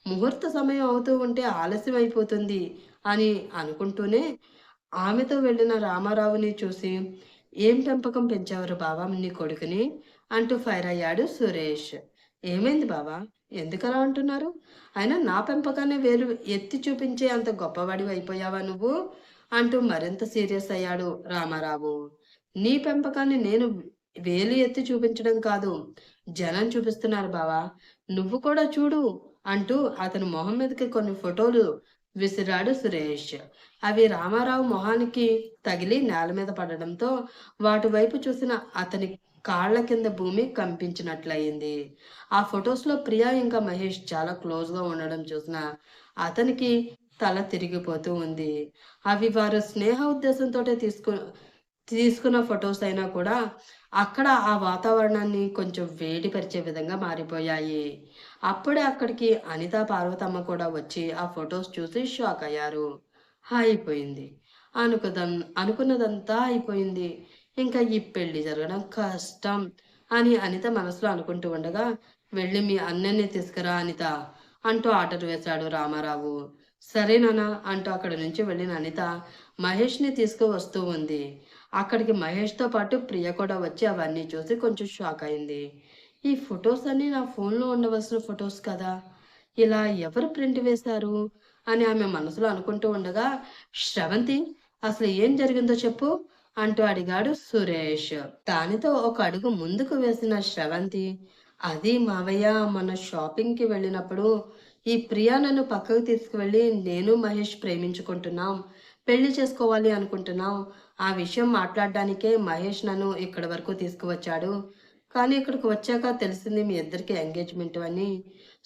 ముహూర్త సమయం అవుతూ ఉంటే ఆలస్యం అయిపోతుంది అని అనుకుంటూనే ఆమెతో వెళ్ళిన రామారావుని చూసి, "ఏం పెంపకం పెంచావురా బావా నీ కొడుకుని?" అంటూ ఫైర్ అయ్యాడు సురేష్. "ఏమైంది బావా? ఎందుకలా అంటున్నారు? అయినా నా పెంపకాన్ని వేలు ఎత్తి చూపించే అంత గొప్పవాడివి అయిపోయావా నువ్వు?" అంటూ మరింత సీరియస్ అయ్యాడు రామారావు. "నీ పెంపకాన్ని నేను వేలు ఎత్తి చూపించడం కాదు, జనం చూపిస్తున్నారు బావా. నువ్వు కూడా చూడు" అంటూ అతని మొహం మీదకి కొన్ని ఫోటోలు విసిరాడు సురేష్. అవి రామారావు మొహానికి తగిలి నేల మీద పడడంతో వాటి వైపు చూసిన అతని కాళ్ళ కింద భూమి కంపించినట్లయింది. ఆ ఫొటోస్‌లో ప్రియా ఇంకా మహేష్ చాలా క్లోజ్‌గా ఉండడం చూసిన అతనికి తల తిరిగిపోతూ ఉంది. అవి వారు స్నేహ ఉద్దేశంతోటే తీసుకున్న ఫోటోస్ అయినా కూడా అక్కడ ఆ వాతావరణాన్ని కొంచెం వేడిపరిచే విధంగా మారిపోయాయి. అప్పుడే అక్కడికి అనిత, పార్వతమ్మ కూడా వచ్చి ఆ ఫోటోస్ చూసి షాక్ అయ్యారు. అయిపోయింది. అనుకుదం అనుకున్నదంతా అయిపోయింది. ఇంకా ఈ పెళ్లి జరగడం కష్టం అని అనిత మనసులో అనుకుంటూ ఉండగా, "వెళ్ళి మీ అన్నయ్యని తీసుకురా అనిత" అంటూ ఆర్డర్ వేశాడు రామారావు. "సరే నాన్న" అంటూ అక్కడి నుంచి వెళ్ళిన అనిత మహేష్‌ని తీసుకువస్తూ ఉంది. అక్కడికి మహేష్‌తో పాటు ప్రియ కూడా వచ్చి అవన్నీ చూసి కొంచెం షాక్ అయింది. "ఈ ఫోటోస్ అన్నీ నా ఫోన్‌లో ఉండవలసిన ఫోటోస్ కదా! ఇలా ఎవరు ప్రింట్ వేశారు?" అని ఆమె మనసులో అనుకుంటూ ఉండగా, "శ్రవంతి అసలు ఏం జరిగిందో చెప్పు" అంటూ అడిగాడు సురేష్. దానితో ఒక అడుగు ముందుకు వేసిన శ్రవంతి, "అది మావయ్య మొన్న షాపింగ్‌కి వెళ్ళినప్పుడు ఈ ప్రియ నన్ను పక్కకు తీసుకువెళ్ళి నేను మహేష్ ప్రేమించుకుంటున్నాం. పెళ్లి చేసుకోవాలి అనుకుంటున్నాం. ఆ విషయం మాట్లాడడానికే మహేష్ నన్ను ఇక్కడి వరకు తీసుకువచ్చాడు. కానీ ఇక్కడికి వచ్చాక తెలిసింది మీ ఇద్దరికీ ఎంగేజ్‌మెంట్ అని.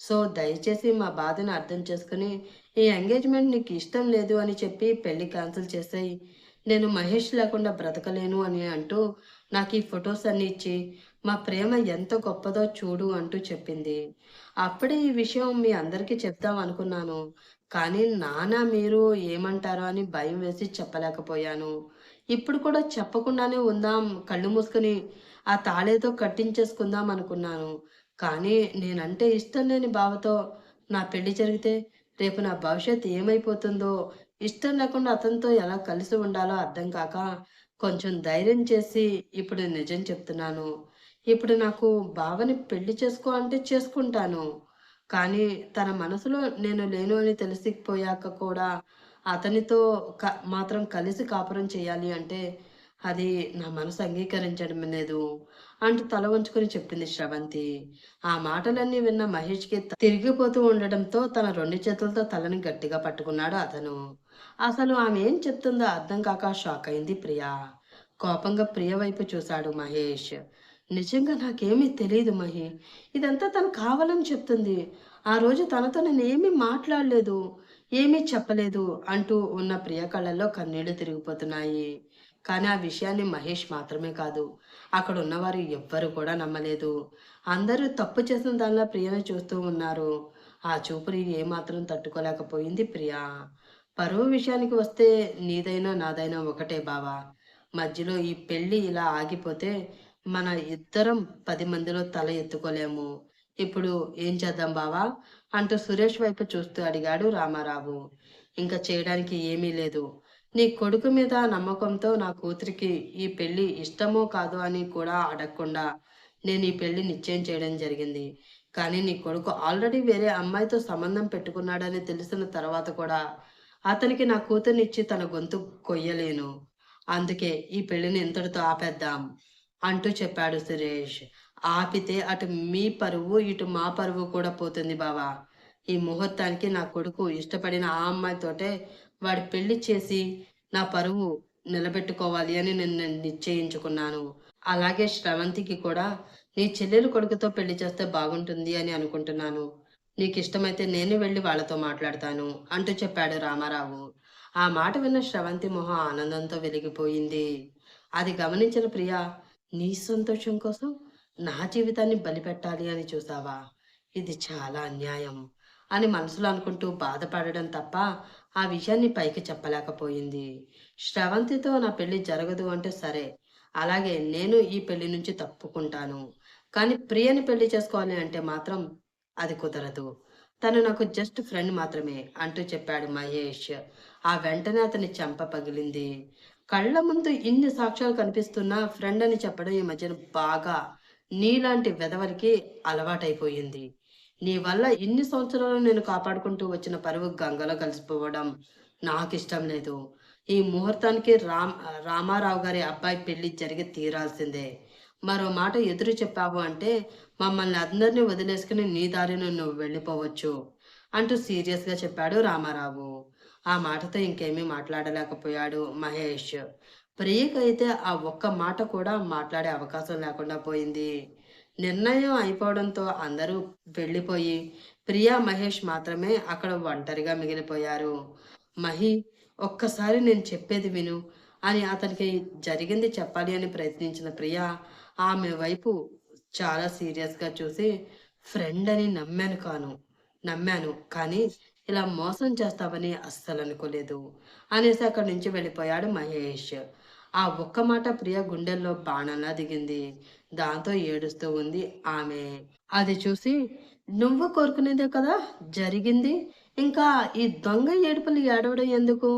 సో, దయచేసి మా బాధను అర్థం చేసుకొని ఈ ఎంగేజ్‌మెంట్ నీకు ఇష్టం లేదు అని చెప్పి పెళ్లి క్యాన్సిల్ చేసేయి. నేను మహేష్ లేకుండా బ్రతకలేను" అని అంటూ నాకు ఈ ఫోటోస్ అన్నీ ఇచ్చి, "మా ప్రేమ ఎంత గొప్పదో చూడు" అంటూ చెప్పింది. అప్పుడే ఈ విషయం మీ అందరికీ చెప్దాం అనుకున్నాను. కానీ నాన్న మీరు ఏమంటారో అని భయం వేసి చెప్పలేకపోయాను. ఇప్పుడు కూడా చెప్పకుండానే ఉందాం, కళ్ళు మూసుకొని ఆ తాళేదో కట్టించేసుకుందాం అనుకున్నాను. కానీ నేనంటే ఇష్టం లేని బావతో నా పెళ్లి జరిగితే రేపు నా భవిష్యత్తు ఏమైపోతుందో, ఇష్టం లేకుండా అతనితో ఎలా కలిసి ఉండాలో అర్థం కాక కొంచెం ధైర్యం చేసి ఇప్పుడు నిజం చెప్తున్నాను. ఇప్పుడు నాకు బావని పెళ్లి చేసుకో అంటే చేసుకుంటాను. కానీ తన మనసులో నేను లేను అని తెలిసిపోయాక కూడా అతనితో మాత్రం కలిసి కాపురం చేయాలి అంటే అది నా మనసు అంగీకరించడం లేదు అంటూ తల వంచుకొని చెప్పింది శ్రవంతి. ఆ మాటలన్నీ విన్న మహేష్‌కి తిరిగిపోతూ ఉండడంతో తన 2 చేతులతో తలని గట్టిగా పట్టుకున్నాడు అతను. అసలు ఆమె ఏం చెప్తుందో అర్థం కాక షాక్ అయింది ప్రియ. కోపంగా ప్రియ వైపు చూశాడు మహేష్. "నిజంగా నాకేమీ తెలీదు మహి. ఇదంతా తను కావాలని చెప్తుంది. ఆ రోజు తనతో నేనేమీ మాట్లాడలేదు. ఏమీ చెప్పలేదు" అంటూ ఉన్న ప్రియ కళ్ళల్లో కన్నీళ్లు తిరిగిపోతున్నాయి. కానీ ఆ విషయాన్ని మహేష్ మాత్రమే కాదు, అక్కడున్నవారు ఎవ్వరు కూడా నమ్మలేదు. అందరూ తప్పు చేసిన దానిలా ప్రియని చూస్తూ ఉన్నారు. ఆ చూపుని ఏమాత్రం తట్టుకోలేకపోయింది ప్రియ. పరువు విషయానికి వస్తే నీదైనా నాదైనా ఒకటే బావా. మధ్యలో ఈ పెళ్లి ఇలా ఆగిపోతే మన ఇద్దరం 10 మందిలో తల ఎత్తుకోలేము. ఇప్పుడు ఏం చేద్దాం బావా? అంటూ సురేష్ వైపు చూస్తూ అడిగాడు రామారావు. ఇంక చేయడానికి ఏమీ లేదు. నీ కొడుకు మీద నమ్మకంతో నా కూతురికి ఈ పెళ్లి ఇష్టమో కాదో అని కూడా అడగకుండా నేను ఈ పెళ్లి నిశ్చయం చేయడం జరిగింది. కానీ నీ కొడుకు ఆల్రెడీ వేరే అమ్మాయితో సంబంధం పెట్టుకున్నాడని తెలిసిన తర్వాత కూడా అతనికి నా కూతుర్నిచ్చి తన గొంతు కొయ్యలేను. అందుకే ఈ పెళ్లిని ఇంతటితో ఆపేద్దాం అంటూ చెప్పాడు సురేష్. ఆపితే అటు మీ పరువు, ఇటు మా పరువు కూడా పోతుంది బావా. ఈ ముహూర్తానికి నా కొడుకు ఇష్టపడిన ఆ అమ్మాయితోటే వాడి పెళ్లి చేసి నా పరువు నిలబెట్టుకోవాలి అని నేను నిశ్చయించుకున్నాను. అలాగే శ్రవంతికి కూడా నీ చెల్లెలు కొడుకుతో పెళ్లి చేస్తే బాగుంటుంది అని అనుకుంటున్నాను. నీకిష్టమైతే నేను వెళ్లి వాళ్ళతో మాట్లాడతాను అంటూ చెప్పాడు రామారావు. ఆ మాట విన్న శ్రవంతి మొహం ఆనందంతో వెలిగిపోయింది. అది గమనించిన ప్రియ, నీ సంతోషం కోసం నా జీవితాన్ని బలిపెట్టాలి అని చూసావా? ఇది చాలా అన్యాయం అని మనసులో అనుకుంటూ బాధపడడం తప్ప ఆ విషయాన్ని పైకి చెప్పలేకపోయింది. శ్రవంతితో నా పెళ్లి జరగదు అంటే సరే, అలాగే నేను ఈ పెళ్లి నుంచి తప్పుకుంటాను. కానీ ప్రియని పెళ్లి చేసుకోవాలి అంటే మాత్రం అది కుదరదు. తను నాకు జస్ట్ ఫ్రెండ్ మాత్రమే అంటూ చెప్పాడు మహేష్. ఆ వెంటనే అతని చెంప పగిలింది. కళ్ళ ముందు ఇన్ని సాక్ష్యాలు కనిపిస్తున్నా ఫ్రెండ్ అని చెప్పడం ఈ మధ్యన బాగా నీలాంటి వెధవలకి అలవాటైపోయింది. నీ వల్ల ఇన్ని సంవత్సరాలు నేను కాపాడుకుంటూ వచ్చిన పరువు గంగలో కలిసిపోవడం నాకిష్టం లేదు. ఈ ముహూర్తానికి రామారావు గారి అబ్బాయి పెళ్లి జరిగి తీరాల్సిందే. మరో మాట ఎదురు చెప్పావు అంటే మమ్మల్ని అందరినీ వదిలేసుకుని నీ దారిన నువ్వు వెళ్ళిపోవచ్చు అంటూ సీరియస్‌గా చెప్పాడు రామారావు. ఆ మాటతో ఇంకేమీ మాట్లాడలేకపోయాడు మహేష్. ప్రియకైతే ఆ ఒక్క మాట కూడా మాట్లాడే అవకాశం లేకుండా పోయింది. నిర్ణయం అయిపోవడంతో అందరూ వెళ్ళిపోయి ప్రియా, మహేష్ మాత్రమే అక్కడ ఒంటరిగా మిగిలిపోయారు. మహి, ఒక్కసారి నేను చెప్పేది విను అని అతనికి జరిగింది చెప్పాలి అని ప్రయత్నించిన ప్రియ ఆమె వైపు చాలా సీరియస్‌గా చూసి, ఫ్రెండ్ అని నమ్మాను. కానీ ఇలా మోసం చేస్తావని అస్సలనుకోలేదు అనేసి అక్కడి నుంచి వెళ్ళిపోయాడు మహేష్. ఆ ఒక్క మాట ప్రియ గుండెల్లో బాణంలా దిగింది. దాంతో ఏడుస్తూ ఉంది ఆమె. అది చూసి, నువ్వు కోరుకునేదే కదా జరిగింది. ఇంకా ఈ దొంగ ఏడుపులు ఏడవడం ఎందుకు?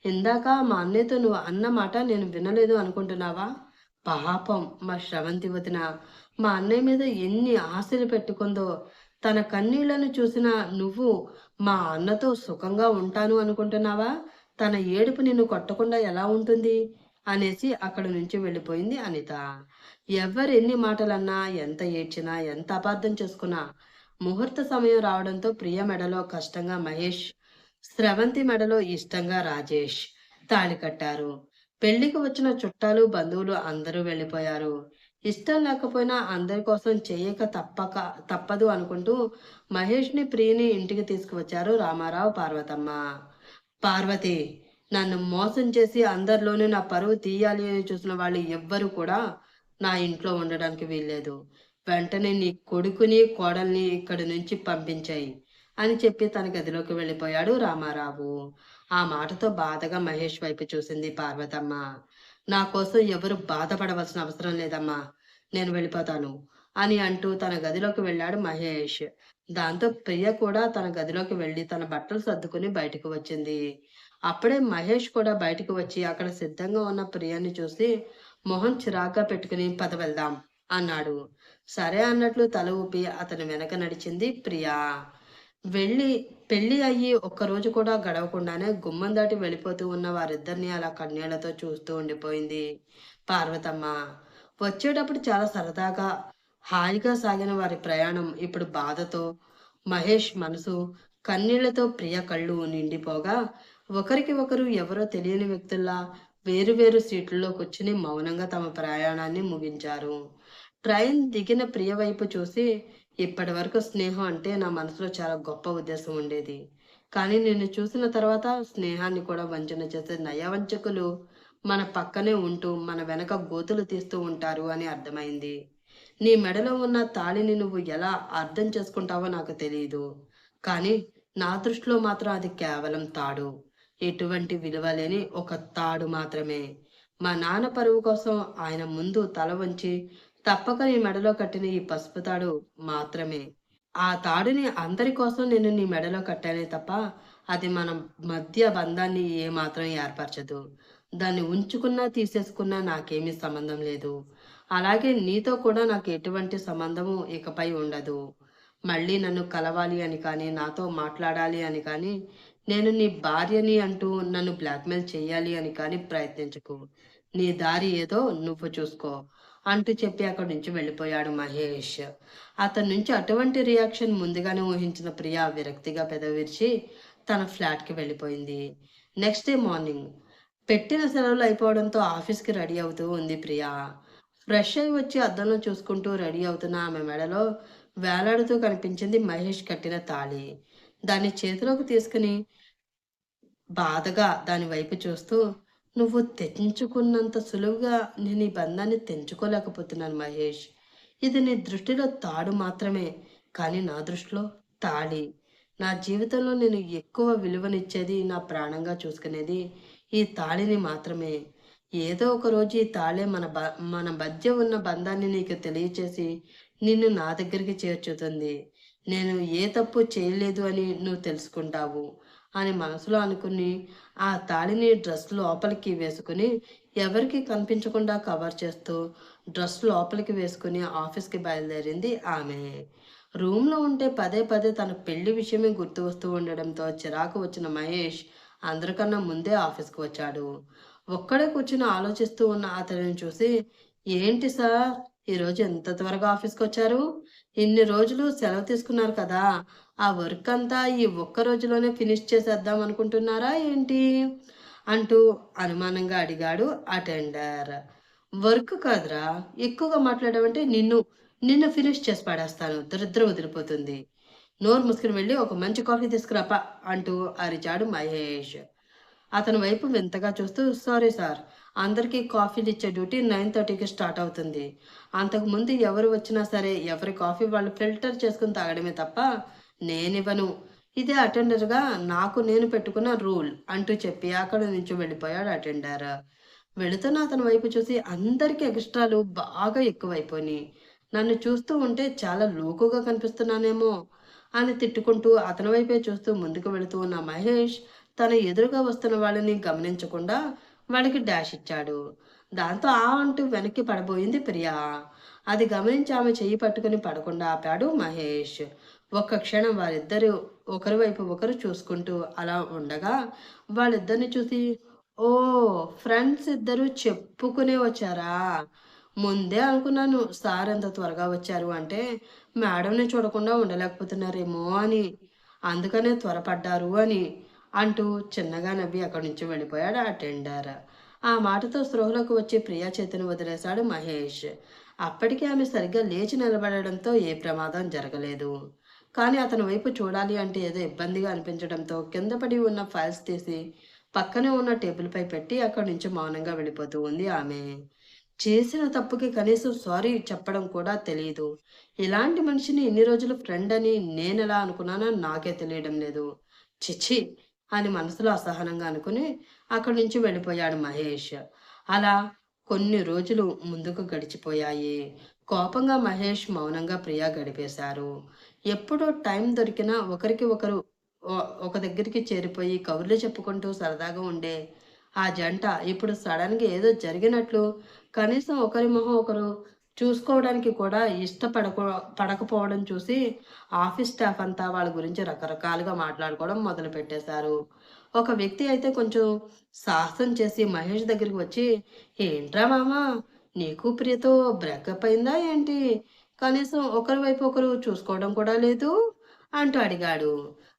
ఇందాక మా అన్నయ్యతో నువ్వు అన్న మాట నేను వినలేదు అనుకుంటున్నావా? పాపం మా స్రవంతి వదిన మా అన్నయ్య మీద ఎన్ని ఆశలు పెట్టుకుందో. తన కన్నీళ్లను చూసిన నువ్వు మా అన్నతో సుఖంగా ఉంటాను అనుకుంటున్నావా? తన ఏడుపు నిన్ను కొట్టకుండా ఎలా ఉంటుంది? అనేసి అక్కడి నుంచి వెళ్ళిపోయింది అనిత. ఎవ్వరెన్ని మాటలన్నా, ఎంత ఏడ్చినా, ఎంత అపార్థం చేసుకున్నా ముహూర్త సమయం రావడంతో ప్రియ మెడలో కష్టంగా మహేష్, స్రవంతి మెడలో ఇష్టంగా రాజేష్ తాళి కట్టారు. పెళ్లికి వచ్చిన చుట్టాలు, బంధువులు అందరూ వెళ్ళిపోయారు. ఇష్టం లేకపోయినా అందరి కోసం చేయక తప్పదు అనుకుంటూ మహేష్‌ని, ప్రియని ఇంటికి తీసుకువచ్చారు రామారావు, పార్వతమ్మ. పార్వతి, నన్ను మోసం చేసి అందరిలోనూ నా పరువు తీయాలి అని చూసిన వాళ్ళు ఎవ్వరు కూడా నా ఇంట్లో ఉండడానికి వీల్లేదు. వెంటనే నీ కొడుకుని, కోడల్ని ఇక్కడి నుంచి పంపించేయి అని చెప్పి తన గదిలోకి వెళ్ళిపోయాడు రామారావు. ఆ మాటతో బాధగా మహేష్ వైపు చూసింది పార్వతమ్మ. నా కోసం ఎవరు బాధపడవలసిన అవసరం లేదమ్మా. నేను వెళ్ళిపోతాను అని అంటూ తన గదిలోకి వెళ్ళాడు మహేష్. దాంతో ప్రియ కూడా తన గదిలోకి వెళ్లి తన బట్టలు సర్దుకుని బయటకు వచ్చింది. అప్పుడే మహేష్ కూడా బయటకు వచ్చి అక్కడ సిద్ధంగా ఉన్న ప్రియని చూసి మొహం చిరాగ్గా పెట్టుకుని పద వెళ్దాం అన్నాడు. సరే అన్నట్లు తల ఊపి అతని వెనక నడిచింది ప్రియా. వెళ్ళి పెళ్లి అయ్యి ఒక్కరోజు కూడా గడవకుండానే గుమ్మం దాటి వెళ్ళిపోతూ ఉన్న వారిద్దరిని అలా కన్నీళ్లతో చూస్తూ ఉండిపోయింది పార్వతమ్మ. వచ్చేటప్పుడు చాలా సరదాగా, హాయిగా సాగిన వారి ప్రయాణం ఇప్పుడు బాధతో, మహేష్ మనసు కన్నీళ్లతో ప్రియ కళ్ళు నిండిపోగా, ఒకరికి ఒకరు ఎవరో తెలియని వ్యక్తుల్లా వేరు వేరు సీట్లలో కూర్చుని మౌనంగా తమ ప్రయాణాన్ని ముగించారు. ట్రైన్ దిగిన ప్రియ వైపు చూసి, ఇప్పటి వరకు స్నేహం అంటే నా మనసులో చాలా గొప్ప ఉద్దేశం ఉండేది. కానీ నిన్ను చూసిన తర్వాత స్నేహాన్ని కూడా వంచన చేసే నయవంచకులు మన పక్కనే ఉంటూ మన వెనక గోతులు తీస్తూ ఉంటారు అని అర్థమైంది. నీ మెడలో ఉన్న తాళిని నువ్వు ఎలా అర్థం చేసుకుంటావో నాకు తెలియదు. కానీ నా దృష్టిలో మాత్రం అది కేవలం తాడు. ఎటువంటి విలువ లేని ఒక తాడు మాత్రమే. మా నాన్న పరువు కోసం ఆయన ముందు తల వంచి తప్పక నీ మెడలో కట్టిన ఈ పసుపు తాడు మాత్రమే. ఆ తాడుని అందరి కోసం నేను నీ మెడలో కట్టానే తప్ప, అది మన మధ్య బంధాన్ని ఏమాత్రం ఏర్పరచదు. దాన్ని ఉంచుకున్నా, తీసేసుకున్నా నాకేమీ సంబంధం లేదు. అలాగే నీతో కూడా నాకు ఎటువంటి సంబంధము ఇకపై ఉండదు. మళ్ళీ నన్ను కలవాలి అని కానీ, నాతో మాట్లాడాలి అని కానీ, నేను నీ భార్యని అంటూ నన్ను బ్లాక్‌మెయిల్ చేయాలి అని కానీ ప్రయత్నించకు. నీ దారి ఏదో నువ్వు చూసుకో అంటూ చెప్పి అక్కడి నుంచి వెళ్ళిపోయాడు మహేష్. అతని నుంచి అటువంటి రియాక్షన్ ముందుగానే ఊహించిన ప్రియ విరక్తిగా పెదవి విరిచి తన ఫ్లాట్‌కి వెళ్ళిపోయింది. నెక్స్ట్ డే మార్నింగ్ పెట్టిన సెలవులు అయిపోవడంతో ఆఫీస్‌కి రెడీ అవుతూ ఉంది ప్రియ. ఫ్రెష్ అయ్యి వచ్చి అద్దంలో చూసుకుంటూ రెడీ అవుతున్న ఆమె మెడలో వేలాడుతూ కనిపించింది మహేష్ కట్టిన తాళి. దాన్ని చేతిలోకి తీసుకుని బాధగా దాని వైపు చూస్తూ, "నువ్వు తెంచుకున్నంత సులువుగా నేను ఈ బంధాన్ని తెంచుకోలేకపోతున్నాను మహేష్. ఇది నీ దృష్టిలో తాడు మాత్రమే. కానీ నా దృష్టిలో తాళి. నా జీవితంలో నేను ఎక్కువ విలువనిచ్చేది, నా ప్రాణంగా చూసుకునేది ఈ తాళిని మాత్రమే. ఏదో ఒక రోజు ఈ తాళే మన మధ్య ఉన్న బంధాన్ని నీకు తెలియచేసి, నిన్ను నా దగ్గరికి చేర్చుతుంది. నేను ఏ తప్పు చేయలేదు అని నువ్వు తెలుసుకుంటావు" అని మనసులో అనుకుని ఆ తాళిని డ్రెస్ లోపలికి వేసుకుని ఎవరికీ కనిపించకుండా కవర్ చేస్తూ డ్రెస్ లోపలికి వేసుకుని ఆఫీస్‌కి బయలుదేరింది ఆమె. రూమ్‌లో ఉంటే పదే పదే తన పెళ్లి విషయమే గుర్తు వస్తూ ఉండడంతో చిరాకు వచ్చిన మహేష్ అందరికన్నా ముందే ఆఫీస్‌కి వచ్చాడు. ఒక్కడే కూర్చొని ఆలోచిస్తూ ఉన్న అతనిని చూసి, "ఏంటి సార్ ఈరోజు ఎంత త్వరగా ఆఫీస్‌కొచ్చారు? ఇన్ని రోజులు సెలవు తీసుకున్నారు కదా! ఆ వర్క్ అంతా ఈ ఒక్క రోజులోనే ఫినిష్ చేసేద్దాం అనుకుంటున్నారా ఏంటి?" అంటూ అనుమానంగా అడిగాడు అటెండర్. "వర్క్ కాదురా! ఎక్కువగా మాట్లాడావంటే నిన్ను ఫినిష్ చేసి పడేస్తాను. దరిద్రం వదిలిపోతుంది. నోరు మూసుకొని వెళ్లి ఒక మంచి కాఫీ తీసుకురా పా" అంటూ అరిచాడు మహేష్. అతని వైపు వింతగా చూస్తూ, "సారీ సార్. అందరికీ కాఫీలిచ్చే డ్యూటీ 9:30కి స్టార్ట్ అవుతుంది. అంతకుముందు ఎవరు వచ్చినా సరే ఎవరి కాఫీ వాళ్ళు ఫిల్టర్ చేసుకొని తాగడమే తప్ప నేనివ్వను. ఇదే అటెండర్‌గా నాకు నేను పెట్టుకున్న రూల్" అంటూ చెప్పి అక్కడి నుంచి వెళ్ళిపోయాడు అటెండర్. వెళుతున్న అతని వైపు చూసి, "అందరికి ఎక్స్‌ట్రాలు బాగా ఎక్కువైపోయినియి. నన్ను చూస్తూ ఉంటే చాలా లోకుగా కనిపిస్తున్నానేమో" అని తిట్టుకుంటూ అతని వైపే చూస్తూ ముందుకు వెళుతూ ఉన్న మహేష్ తన ఎదురుగా వస్తున్న వాళ్ళని గమనించకుండా వాళ్ళకి డాష్ ఇచ్చాడు. దాంతో ఆ అంటూ వెనక్కి పడబోయింది ప్రియ. అది గమనించి ఆమె చెయ్యి పట్టుకుని పడకుండా ఆపాడు మహేష్. ఒక్క క్షణం వారిద్దరూ ఒకరి వైపు ఒకరు చూసుకుంటూ అలా ఉండగా వాళ్ళిద్దరిని చూసి, "ఓహ్! ఫ్రెండ్స్ ఇద్దరు చెప్పుకునే వచ్చారా? ముందే అనుకున్నాను సార్ ఎంత త్వరగా వచ్చారు అంటే మేడంని చూడకుండా ఉండలేకపోతున్నారేమో అని. అందుకనే త్వరపడ్డారు" అని అంటూ చిన్నగా నవ్వి అక్కడి నుంచి వెళ్ళిపోయాడు ఆ టెండర్. ఆ మాటతో స్పృహలోకి వచ్చి ప్రియా చేతిని వదిలేశాడు మహేష్. అప్పటికి ఆమె సరిగ్గా లేచి నిలబడడంతో ఏ ప్రమాదం జరగలేదు. కానీ అతని వైపు చూడాలి అంటే ఏదో ఇబ్బందిగా అనిపించడంతో కింద పడి ఉన్న ఫైల్స్ తీసి పక్కనే ఉన్న టేబుల్‌పై పెట్టి అక్కడి నుంచి మౌనంగా వెళ్ళిపోతూ ఉంది ఆమె. చేసిన తప్పుకి కనీసం సారీ చెప్పడం కూడా తెలీదు. ఇలాంటి మనిషిని ఇన్ని రోజులు ఫ్రెండ్ అని నేనెలా అనుకున్నానో నాకే తెలియడం లేదు. ఛీ! అని మనసులో అసహనంగా అనుకుని అక్కడి నుంచి వెళ్ళిపోయాడు మహేష్. అలా కొన్ని రోజులు ముందుకు గడిచిపోయాయి. కోపంగా మహేష్ మౌనంగా ప్రియ గడిపేశారు. ఎప్పుడో టైం దొరికినా ఒకరికి ఒకరు ఒక దగ్గరికి చేరిపోయి కబుర్లు చెప్పుకుంటూ సరదాగా ఉండే ఆ జంట ఇప్పుడు సడన్‌గా ఏదో జరిగినట్లు కనీసం ఒకరి మొహం ఒకరు చూసుకోవడానికి కూడా పడకపోవడం చూసి ఆఫీస్ స్టాఫ్ అంతా వాళ్ళ గురించి రకరకాలుగా మాట్లాడుకోవడం మొదలుపెట్టేశారు. ఒక వ్యక్తి అయితే కొంచెం సాహసం చేసి మహేష్ దగ్గరికి వచ్చి, "ఏంట్రా మామ! నీకు ప్రియతో బ్రేకప్ అయిందా ఏంటి? కనీసం ఒకరి వైపు ఒకరు చూసుకోవడం కూడా లేదు" అంటూ అడిగాడు.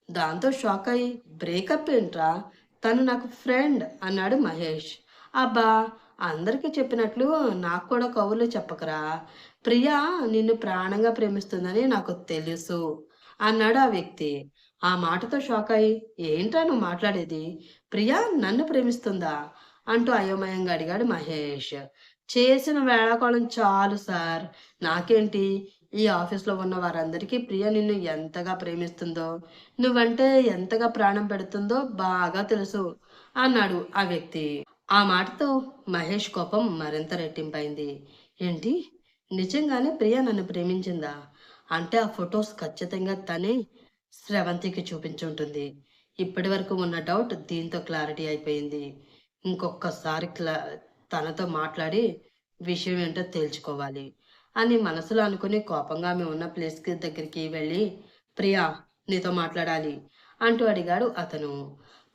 దాంతో షాక్ అయ్యి, "బ్రేకప్ ఏంట్రా? తను నాకు ఫ్రెండ్" అన్నాడు మహేష్. "అబ్బా! అందరికి చెప్పినట్లు నాకు కూడా కబుర్లు చెప్పకురా. ప్రియ నిన్ను ప్రాణంగా ప్రేమిస్తుందని నాకు తెలుసు" అన్నాడు ఆ వ్యక్తి. ఆ మాటతో షాక్ అయ్యి, "ఏంట్రా నువ్వు మాట్లాడేది? ప్రియ నన్ను ప్రేమిస్తుందా?" అంటూ అయోమయంగా అడిగాడు మహేష్. "చేసిన వేళాకోళం చాలు సార్. నాకేంటి, ఈ ఆఫీస్‌లో ఉన్న వారందరికీ ప్రియ నిన్ను ఎంతగా ప్రేమిస్తుందో, నువ్వంటే ఎంతగా ప్రాణం పెడుతుందో బాగా తెలుసు" అన్నాడు ఆ వ్యక్తి. ఆ మాటతో మహేష్ కోపం మరింత రెట్టింపైంది. ఏంటి? నిజంగానే ప్రియ నన్ను ప్రేమించిందా? అంటే ఆ ఫోటోస్ ఖచ్చితంగా తనే స్రవంతికి చూపించుంటుంది. ఇప్పటివరకు ఉన్న డౌట్ దీంతో క్లారిటీ అయిపోయింది. ఇంకొక్కసారి తనతో మాట్లాడి విషయం ఏంటో తేల్చుకోవాలి అని మనసులో అనుకుని కోపంగా ఆమె ఉన్న ప్లేస్‌కి దగ్గరికి వెళ్ళి, "ప్రియా, నీతో మాట్లాడాలి" అంటూ అడిగాడు అతను.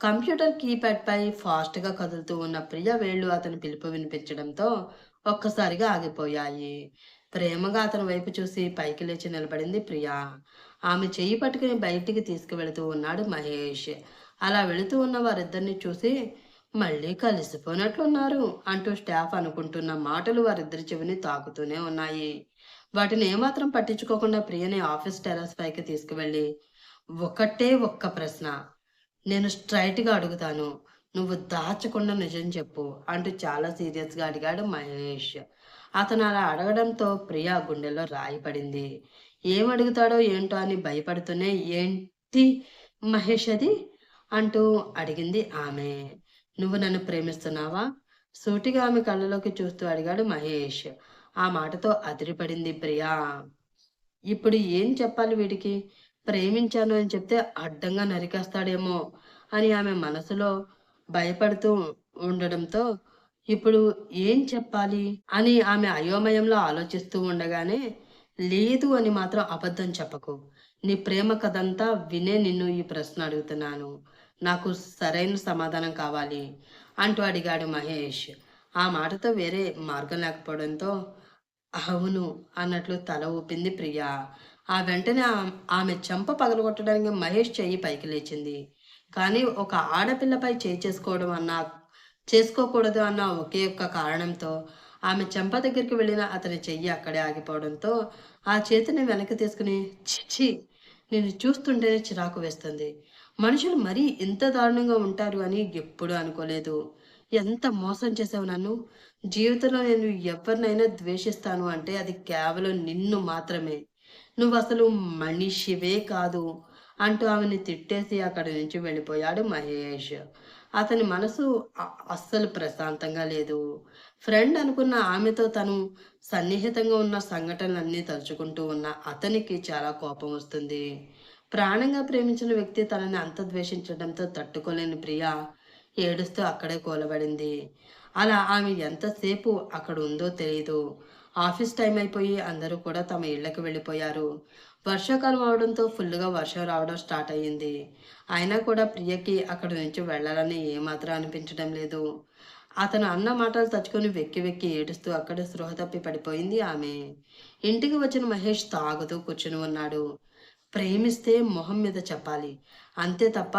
కంప్యూటర్ కీప్యాడ్‌పై ఫాస్ట్‌గా కదులుతూ ఉన్న ప్రియ వేళ్లు అతని పిలుపు వినిపించడంతో ఒక్కసారిగా ఆగిపోయాయి. ప్రేమగా అతని వైపు చూసి పైకి లేచి నిలబడింది ప్రియ. ఆమె చెయ్యి పట్టుకుని బయటికి తీసుకువెళుతూ ఉన్నాడు మహేష్. అలా వెళుతూ ఉన్న వారిద్దరిని చూసి మళ్ళీ కలిసిపోయినట్లున్నారు అంటూ స్టాఫ్ అనుకుంటున్న మాటలు వారిద్దరి చెవిని తాకుతూనే ఉన్నాయి. వాటిని ఏమాత్రం పట్టించుకోకుండా ప్రియని ఆఫీస్ టెర్రస్ పైకి తీసుకువెళ్ళి, ఒకటే ఒక్క ప్రశ్న నేను స్ట్రైట్‌గా అడుగుతాను. నువ్వు దాచకుండా నిజం చెప్పు అంటూ చాలా సీరియస్‌గా అడిగాడు మహేష్. అతను అలా అడగడంతో ప్రియ గుండెల్లో రాయి పడింది. ఏమడుగుతాడో ఏంటో అని భయపడుతూనే ఏంటి మహేష్ అది? అంటూ అడిగింది ఆమె. నువ్వు నన్ను ప్రేమిస్తున్నావా? సూటిగా ఆమె కళ్ళలోకి చూస్తూ అడిగాడు మహేష్. ఆ మాటతో అదిరిపడింది ప్రియ. ఇప్పుడు ఏం చెప్పాలి వీడికి? ప్రేమించాను అని చెప్తే అడ్డంగా నరికేస్తాడేమో అని ఆమె మనసులో భయపడుతూ ఉండడంతో, ఇప్పుడు ఏం చెప్పాలి అని ఆమె అయోమయంలో ఆలోచిస్తూ ఉండగానే, లేదు అని మాత్రం అబద్ధం చెప్పకు. నీ ప్రేమ కథంతా వినే నిన్ను ఈ ప్రశ్న అడుగుతున్నాను. నాకు సరైన సమాధానం కావాలి అంటూ అడిగాడు మహేష్. ఆ మాటతో వేరే మార్గం లేకపోవడంతో అవును అన్నట్లు తల ఊపింది ప్రియ. ఆ వెంటనే ఆమె చెంప పగలగొట్టడానికి మహేష్ చెయ్యి పైకి లేచింది. కానీ ఒక ఆడపిల్లపై చేయి చేసుకోకూడదు అన్న ఒకే ఒక్క కారణంతో ఆమె చెంప దగ్గరికి వెళ్ళిన అతని చెయ్యి అక్కడే ఆగిపోవడంతో ఆ చేతిని వెనక్కి తీసుకుని ఛీ! నిన్ను చూస్తుంటేనే చిరాకు వేస్తుంది. మనుషులు మరీ ఇంత దారుణంగా ఉంటారు అని ఎప్పుడూ అనుకోలేదు. ఎంత మోసం చేసావు నన్ను. జీవితంలో నేను ఎవరినైనా ద్వేషిస్తాను అంటే అది కేవలం నిన్ను మాత్రమే. నువ్వసలు మనిషివే కాదు అంటూ ఆమెని తిట్టేసి అక్కడి నుంచి వెళ్ళిపోయాడు మహేష్. అతని మనసు అస్సలు ప్రశాంతంగా లేదు. ఫ్రెండ్ అనుకున్న ఆమెతో తను సన్నిహితంగా ఉన్న సంఘటనలన్నీ తలుచుకుంటూ ఉన్న అతనికి చాలా కోపం వస్తుంది. ప్రాణంగా ప్రేమించిన వ్యక్తి తనని అంత ద్వేషించడంతో తట్టుకోలేని ప్రియ ఏడుస్తూ అక్కడే కూలబడింది. అలా ఆమె ఎంతసేపు అక్కడ ఉందో తెలీదు. ఆఫీస్ టైం అయిపోయి అందరూ కూడా తమ ఇళ్ళకి వెళ్ళిపోయారు. వర్షాకాలం అవడంతో ఫుల్లుగా వర్షం రావడం స్టార్ట్ అయ్యింది. అయినా కూడా ప్రియకి అక్కడి నుంచి వెళ్ళాలని ఏమాత్రం అనిపించడం లేదు. అతను అన్న మాటలు తలుచుకొని వెక్కి వెక్కి ఏడుస్తూ అక్కడే స్పృహ తప్పి పడిపోయింది ఆమె. ఇంటికి వచ్చిన మహేష్ తాగుతూ కూర్చుని ఉన్నాడు. ప్రేమిస్తే మొహం మీద చెప్పాలి. అంతే తప్ప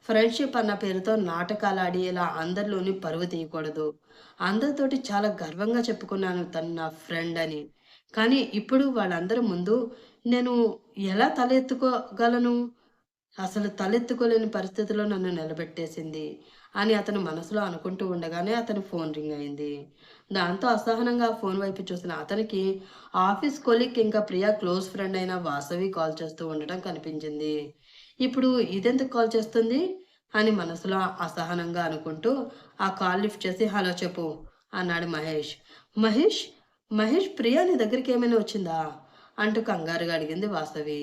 ఫ్రెండ్‌షిప్ అన్న పేరుతో నాటకాలాడి ఇలా అందరిలోని పరువు తీయకూడదు. అందరితోటి చాలా గర్వంగా చెప్పుకున్నాను తను నా ఫ్రెండ్ అని. కానీ ఇప్పుడు వాళ్ళందరి ముందు నేను ఎలా తలెత్తుకోగలను? అసలు తలెత్తుకోలేని పరిస్థితిలో నన్ను నిలబెట్టేసింది అని అతను మనసులో అనుకుంటూ ఉండగానే అతని ఫోన్ రింగ్ అయింది. దాంతో అసహనంగా ఫోన్ వైపు చూసిన అతనికి ఆఫీస్ కొలీగ్ ఇంకా ప్రియా క్లోజ్ ఫ్రెండ్ అయిన వాసవి కాల్ చేస్తూ ఉండటం కనిపించింది. ఇప్పుడు ఇదెందుకు కాల్ చేస్తుంది అని మనసులో అసహనంగా అనుకుంటూ ఆ కాల్ లిఫ్ట్ చేసి హలో చెప్పు అన్నాడు మహేష్. మహేష్ మహేష్ ప్రియా నీ దగ్గరికి ఏమైనా వచ్చిందా అంటూ కంగారుగా అడిగింది వాసవి.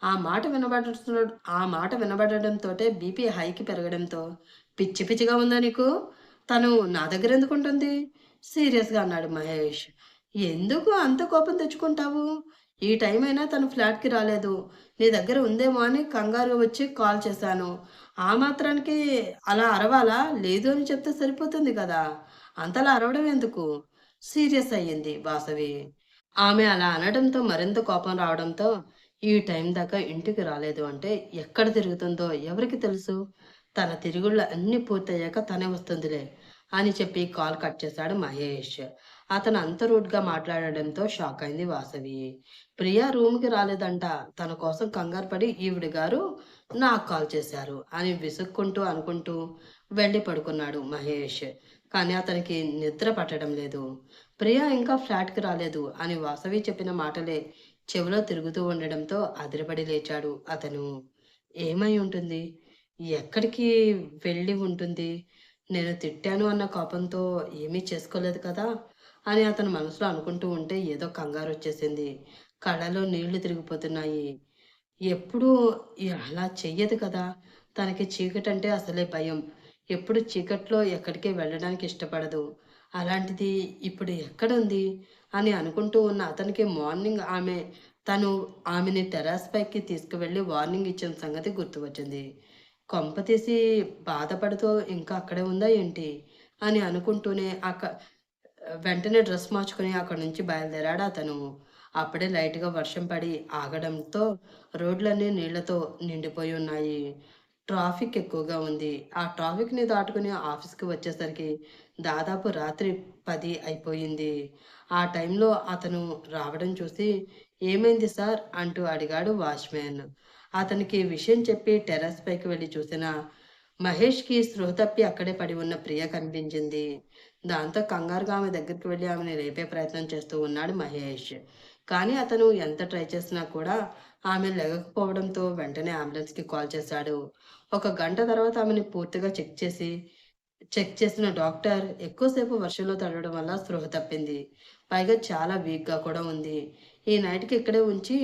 ఆ మాట వినబడడంతోటే బీపీ హైకి పెరగడంతో, పిచ్చి పిచ్చిగా ఉందా నీకు? తను నా దగ్గరెందుకుంటుంది? సీరియస్‌గా అన్నాడు మహేష్. ఎందుకు అంత కోపం తెచ్చుకుంటావు? ఈ టైం అయినా తను ఫ్లాట్‌కి రాలేదు. నీ దగ్గర ఉందేమో అని కంగారుగా వచ్చి కాల్ చేశాను. ఆ మాత్రానికి అలా అరవాలా? లేదు అని చెప్తే సరిపోతుంది కదా! అంతలా అరవడం ఎందుకు? సీరియస్ అయ్యింది వాసవి. ఆమె అలా అనడంతో మరింత కోపం రావడంతో, ఈ టైం దాకా ఇంటికి రాలేదు అంటే ఎక్కడ తిరుగుతుందో ఎవరికి తెలుసు? తన తిరుగుళ్ళు అన్నీ పూర్తయ్యాక తనే వస్తుందిలే అని చెప్పి కాల్ కట్ చేశాడు మహేష్. అతను అంత రూడ్‌గా మాట్లాడడంతో షాక్ అయింది వాసవి. ప్రియ రూమ్‌కి రాలేదంట. తన కోసం కంగారు పడి ఈవిడ గారు నాకు కాల్ చేశారు అని విసుక్కుంటూ అనుకుంటూ వెళ్ళి పడుకున్నాడు మహేష్. కానీ అతనికి నిద్ర పట్టడం లేదు. ప్రియ ఇంకా ఫ్లాట్‌కి రాలేదు అని వాసవి చెప్పిన మాటలే చెవిలో తిరుగుతూ ఉండడంతో అదిరిపడి లేచాడు అతను. ఏమై ఉంటుంది? ఎక్కడికి వెళ్ళి ఉంటుంది? నేను తిట్టాను అన్న కోపంతో ఏమీ చేసుకోలేదు కదా అని అతను మనసులో అనుకుంటూ ఉంటే ఏదో కంగారొచ్చేసింది. కళ్ళలో నీళ్లు తిరిగిపోతున్నాయి. ఎప్పుడూ అలా చెయ్యదు కదా! తనకి చీకటంటే అసలే భయం. ఎప్పుడు చీకట్లో ఎక్కడికి వెళ్ళడానికి ఇష్టపడదు. అలాంటిది ఇప్పుడు ఎక్కడుంది అని అనుకుంటూ ఉన్న అతనికి మార్నింగ్ తను ఆమెని టెర్రస్ పైకి తీసుకువెళ్ళి వార్నింగ్ ఇచ్చిన సంగతి గుర్తుకొచ్చింది. కొంపతీసి బాధపడుతూ ఇంకా అక్కడే ఉందా ఏంటి? అని అనుకుంటూనే వెంటనే డ్రెస్ మార్చుకొని అక్కడి నుంచి బయలుదేరాడు అతను. అప్పుడే లైట్‌గా వర్షం పడి ఆగడంతో రోడ్లన్నీ నీళ్లతో నిండిపోయి ఉన్నాయి. ట్రాఫిక్ ఎక్కువగా ఉంది. ఆ ట్రాఫిక్‌ని దాటుకొని ఆఫీస్‌కి వచ్చేసరికి దాదాపు రాత్రి 10 అయిపోయింది. ఆ టైంలో అతను రావడం చూసి, "ఏమైంది సార్?" అంటూ అడిగాడు వాచ్‌మ్యాన్. అతనికి విషయం చెప్పి టెర్రస్ పైకి వెళ్లి చూసిన మహేష్‌కి స్పృహ తప్పి అక్కడే పడి ఉన్న ప్రియ కనిపించింది. దాంతో కంగారుగా ఆమె దగ్గరికి వెళ్లి ఆమెని లేపే ప్రయత్నం చేస్తూ ఉన్నాడు మహేష్. కానీ అతను ఎంత ట్రై చేసినా కూడా ఆమె లెగకపోవడంతో వెంటనే అంబులెన్స్‌కి కాల్ చేశాడు. ఒక గంట తర్వాత ఆమెని పూర్తిగా చెక్ చేసిన డాక్టర్ ఎక్కువసేపు వర్షంలో తడవడం వల్ల స్పృహ తప్పింది. పైగా చాలా వీక్‌గా కూడా ఉంది. ఈ నైట్‌కి ఇక్కడే ఉంచి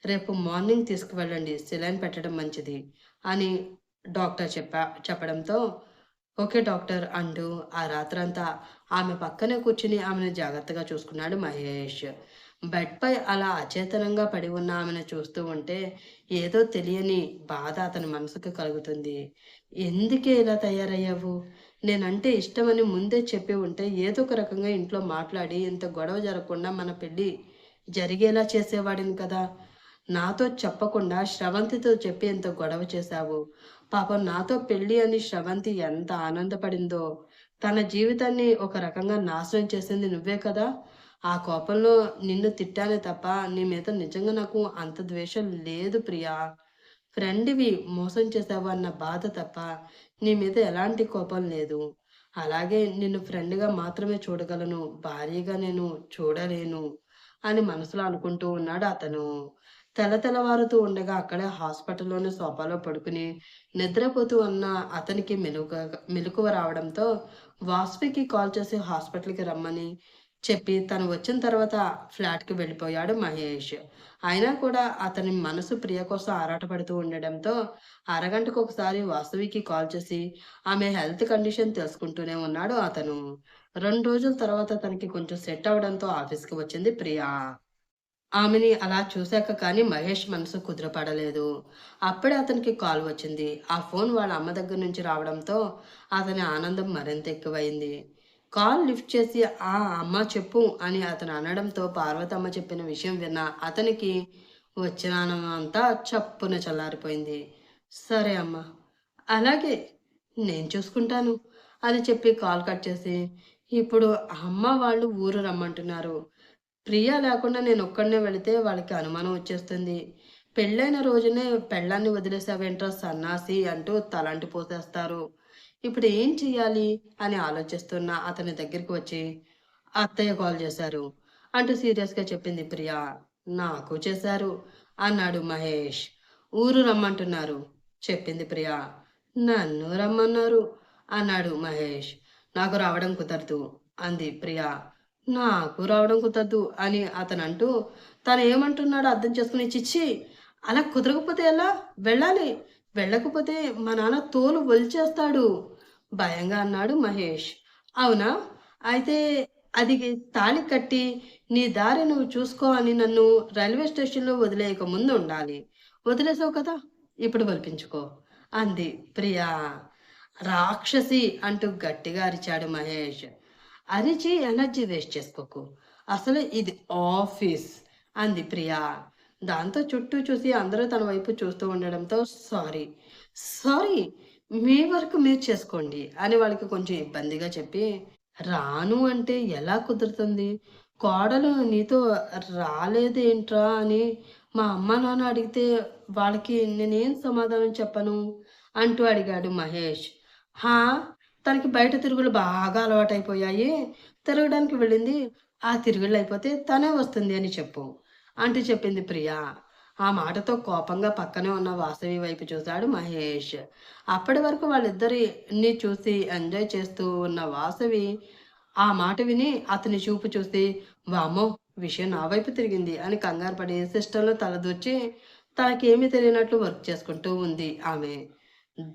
రేపు మార్నింగ్ తీసుకువెళ్ళండి. సెలైన్ పెట్టడం మంచిది అని డాక్టర్ చెప్పడంతో ఓకే డాక్టర్ అంటూ ఆ రాత్రంతా ఆమె పక్కనే కూర్చుని ఆమెను జాగ్రత్తగా చూసుకున్నాడు మహేష్. బెడ్‌పై అలా అచేతనంగా పడి ఉన్న ఆమెను చూస్తూ ఉంటే ఏదో తెలియని బాధ అతని మనసుకు కలుగుతుంది. ఎందుకే ఇలా తయారయ్యావు? నేనంటే ఇష్టమని ముందే చెప్పి ఉంటే ఏదో ఒక రకంగా ఇంట్లో మాట్లాడి ఇంత గొడవ జరగకుండా మన పెళ్లి జరిగేలా చేసేవాడిని కదా! నాతో చెప్పకుండా స్రవంతితో చెప్పి ఇంత గొడవ చేశావు. పాపం నాతో పెళ్లి అని స్రవంతి ఎంత ఆనందపడిందో. తన జీవితాన్ని ఒక రకంగా నాశనం చేసింది నువ్వే కదా! ఆ కోపంలో నిన్ను తిట్టానే తప్ప నీ మీద నిజంగా నాకు అంత ద్వేషం లేదు ప్రియా. ఫ్రెండ్‌వి మోసం చేశావు అన్న బాధ తప్ప నీ మీద ఎలాంటి కోపం లేదు. అలాగే నిన్ను ఫ్రెండ్‌గా మాత్రమే చూడగలను. భార్యగా నేను చూడలేను అని మనసులో అనుకుంటూ ఉన్నాడు అతను. తెల్లవారుతూ ఉండగా అక్కడే హాస్పిటల్‌లోని సోఫాలో పడుకుని నిద్రపోతూ ఉన్న అతనికి మెలకువ రావడంతో వాసుకి కాల్ చేసి హాస్పిటల్‌కి రమ్మని చెప్పి తను వచ్చిన తర్వాత ఫ్లాట్‌కి వెళ్ళిపోయాడు మహేష్. అయినా కూడా అతని మనసు ప్రియ కోసం ఆరాటపడుతూ ఉండడంతో అరగంటకొకసారి వాసవికి కాల్ చేసి ఆమె హెల్త్ కండిషన్ తెలుసుకుంటూనే ఉన్నాడు అతను. 2 రోజుల తర్వాత తనకి కొంచెం సెట్ అవ్వడంతో ఆఫీస్‌కి వచ్చింది ప్రియ. ఆమెని అలా చూసాక కానీ మహేష్ మనసు కుదుటపడలేదు. అప్పుడే అతనికి కాల్ వచ్చింది. ఆ ఫోన్ వాళ్ళ అమ్మ దగ్గర నుంచి రావడంతో అతని ఆనందం మరింత ఎక్కువయింది. కాల్ లిఫ్ట్ చేసి "ఆ! అమ్మ చెప్పు" అని అతను అనడంతో పార్వతమ్మ చెప్పిన విషయం విన్న అతనికి వచ్చిన ఆనందం అంతా చప్పున చల్లారిపోయింది. "సరే అమ్మ. అలాగే. నేను చూసుకుంటాను" అని చెప్పి కాల్ కట్ చేసి, "ఇప్పుడు అమ్మ వాళ్ళు ఊరు రమ్మంటున్నారు. ప్రియ లేకుండా నేనొక్కడినే వెళితే వాళ్ళకి అనుమానం వచ్చేస్తుంది. పెళ్ళైన రోజునే పెళ్ళాన్ని వదిలేసావేంట్రా సన్నాసి అంటూ తలంటి పోసేస్తారు. ఇప్పుడు ఏం చెయ్యాలి అని ఆలోచిస్తున్న అతని దగ్గరికి వచ్చి, అత్తయ్య కాల్ చేశారు అంటూ సీరియస్‌గా చెప్పింది ప్రియ. నాకు చేశారు అన్నాడు మహేష్. ఊరు రమ్మంటున్నారు చెప్పింది ప్రియ. నన్ను రమ్మన్నారు అన్నాడు మహేష్. నాకు రావడం కుదరదు అంది ప్రియ. నాకు రావడం కుదరదు అని అతనంటూ తనేమంటున్నాడో అర్థం చేసుకొని చిచ్చి అలా కుదరకపోతే ఎలా? వెళ్ళాలి. వెళ్ళకపోతే మా నాన్న తోలు ఒలిచేస్తాడు భయంగా అన్నాడు మహేష్. అవునా? అయితే అది తాళి కట్టి నీ దారి నువ్వు చూసుకో అని నన్ను రైల్వే స్టేషన్‌లో వదిలేయక ముందు ఉండాలి. వదిలేసావు కదా! ఇప్పుడు ఒలిపించుకో అంది ప్రియ. రాక్షసి అంటూ గట్టిగా అరిచాడు మహేష్. అరిచి ఎనర్జీ వేస్ట్ చేసుకోకు. అసలు ఇది ఆఫీస్ అంది ప్రియ. దాంతో చుట్టూ చూసి అందరూ తన వైపు చూస్తూ ఉండడంతో సారీ, సారీ మీ వర్క్ మీరు చేసుకోండి అని వాళ్ళకి కొంచెం ఇబ్బందిగా చెప్పి, రాను అంటే ఎలా కుదురుతుంది? కోడలు నీతో రాలేదేంట్రా అని మా అమ్మ నాన్న అడిగితే వాళ్ళకి నేనేం సమాధానం చెప్పను? అంటూ అడిగాడు మహేష్. హా! తనకి బయట తిరుగుళ్ళు బాగా అలవాటైపోయాయి. తిరగడానికి వెళ్ళింది. ఆ తిరుగుళ్ళయిపోతే తనే వస్తుంది అని చెప్పు. అంటూ చెప్పింది ప్రియ. ఆ మాటతో కోపంగా పక్కనే ఉన్న వాసవి వైపు చూశాడు మహేష్. అప్పటి వరకు వాళ్ళిద్దరిని చూసి ఎంజాయ్ చేస్తూ ఉన్న వాసవి ఆ మాట విని అతని చూపు చూసి, వామ్మో! విషయం నా వైపు తిరిగింది అని కంగారు పడి సిస్టంలో తలదూర్చి తనకేమీ తెలియనట్లు వర్క్ చేసుకుంటూ ఉంది ఆమె.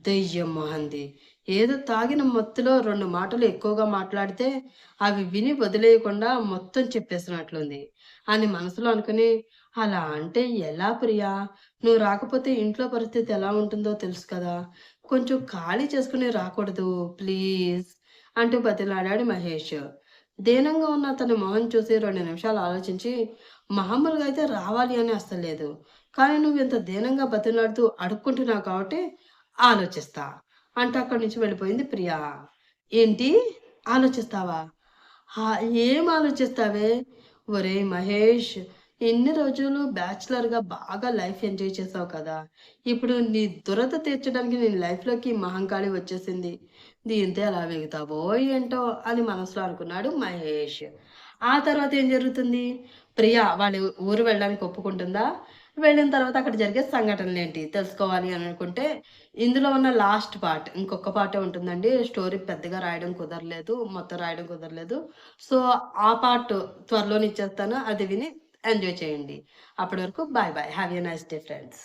దెయ్యం మొహంది. ఏదో తాగిన మత్తులో 2 మాటలు ఎక్కువగా మాట్లాడితే అవి విని వదిలేయకుండా మొత్తం చెప్పేసినట్లుంది అని మనసులో అనుకుని, అలా అంటే ఎలా ప్రియా? నువ్వు రాకపోతే ఇంట్లో పరిస్థితి ఎలా ఉంటుందో తెలుసు కదా! కొంచెం ఖాళీ చేసుకొని రాకూడదూ ప్లీజ్ అంటూ బతిమిలాడాడు మహేష్. దీనంగా ఉన్న అతని మొహం చూసి 2 నిమిషాలు ఆలోచించి, మామూలుగా అయితే రావాలి అని అస్సలు లేదు. కానీ నువ్వింత దీనంగా బతిమిలాడుతూ అడుక్కుంటున్నావు కాబట్టి ఆలోచిస్తా అంటూ అక్కడి నుంచి వెళ్ళిపోయింది ప్రియ. ఏంటి? ఆలోచిస్తావా? ఏం ఆలోచిస్తావే? ఒరేయ్ మహేష్! ఇన్ని రోజులు బ్యాచిలర్‌గా బాగా లైఫ్ ఎంజాయ్ చేసావు కదా! ఇప్పుడు నీ దురద తీర్చడానికి నీ లైఫ్‌లోకి మహంకాళి వచ్చేసింది. దీంతో ఎలా వెగుతావో ఏంటో అని మనసులో అనుకున్నాడు మహేష్. ఆ తర్వాత ఏం జరుగుతుంది? ప్రియ వాళ్ళ ఊరు వెళ్ళడానికి ఒప్పుకుంటుందా? వెళ్ళిన తర్వాత అక్కడ జరిగే సంఘటనలేంటి తెలుసుకోవాలి అని అనుకుంటే, ఇందులో ఉన్న లాస్ట్ పార్ట్ ఇంకొక పార్టే ఉంటుందండి. స్టోరీ పెద్దగా రాయడం కుదరలేదు. మొత్తం రాయడం కుదరలేదు. సో, ఆ పార్ట్ త్వరలోనే ఇచ్చేస్తాను. అది విని ఎంజాయ్ చేయండి. అప్పటి వరకు bye bye. Have a nice day friends.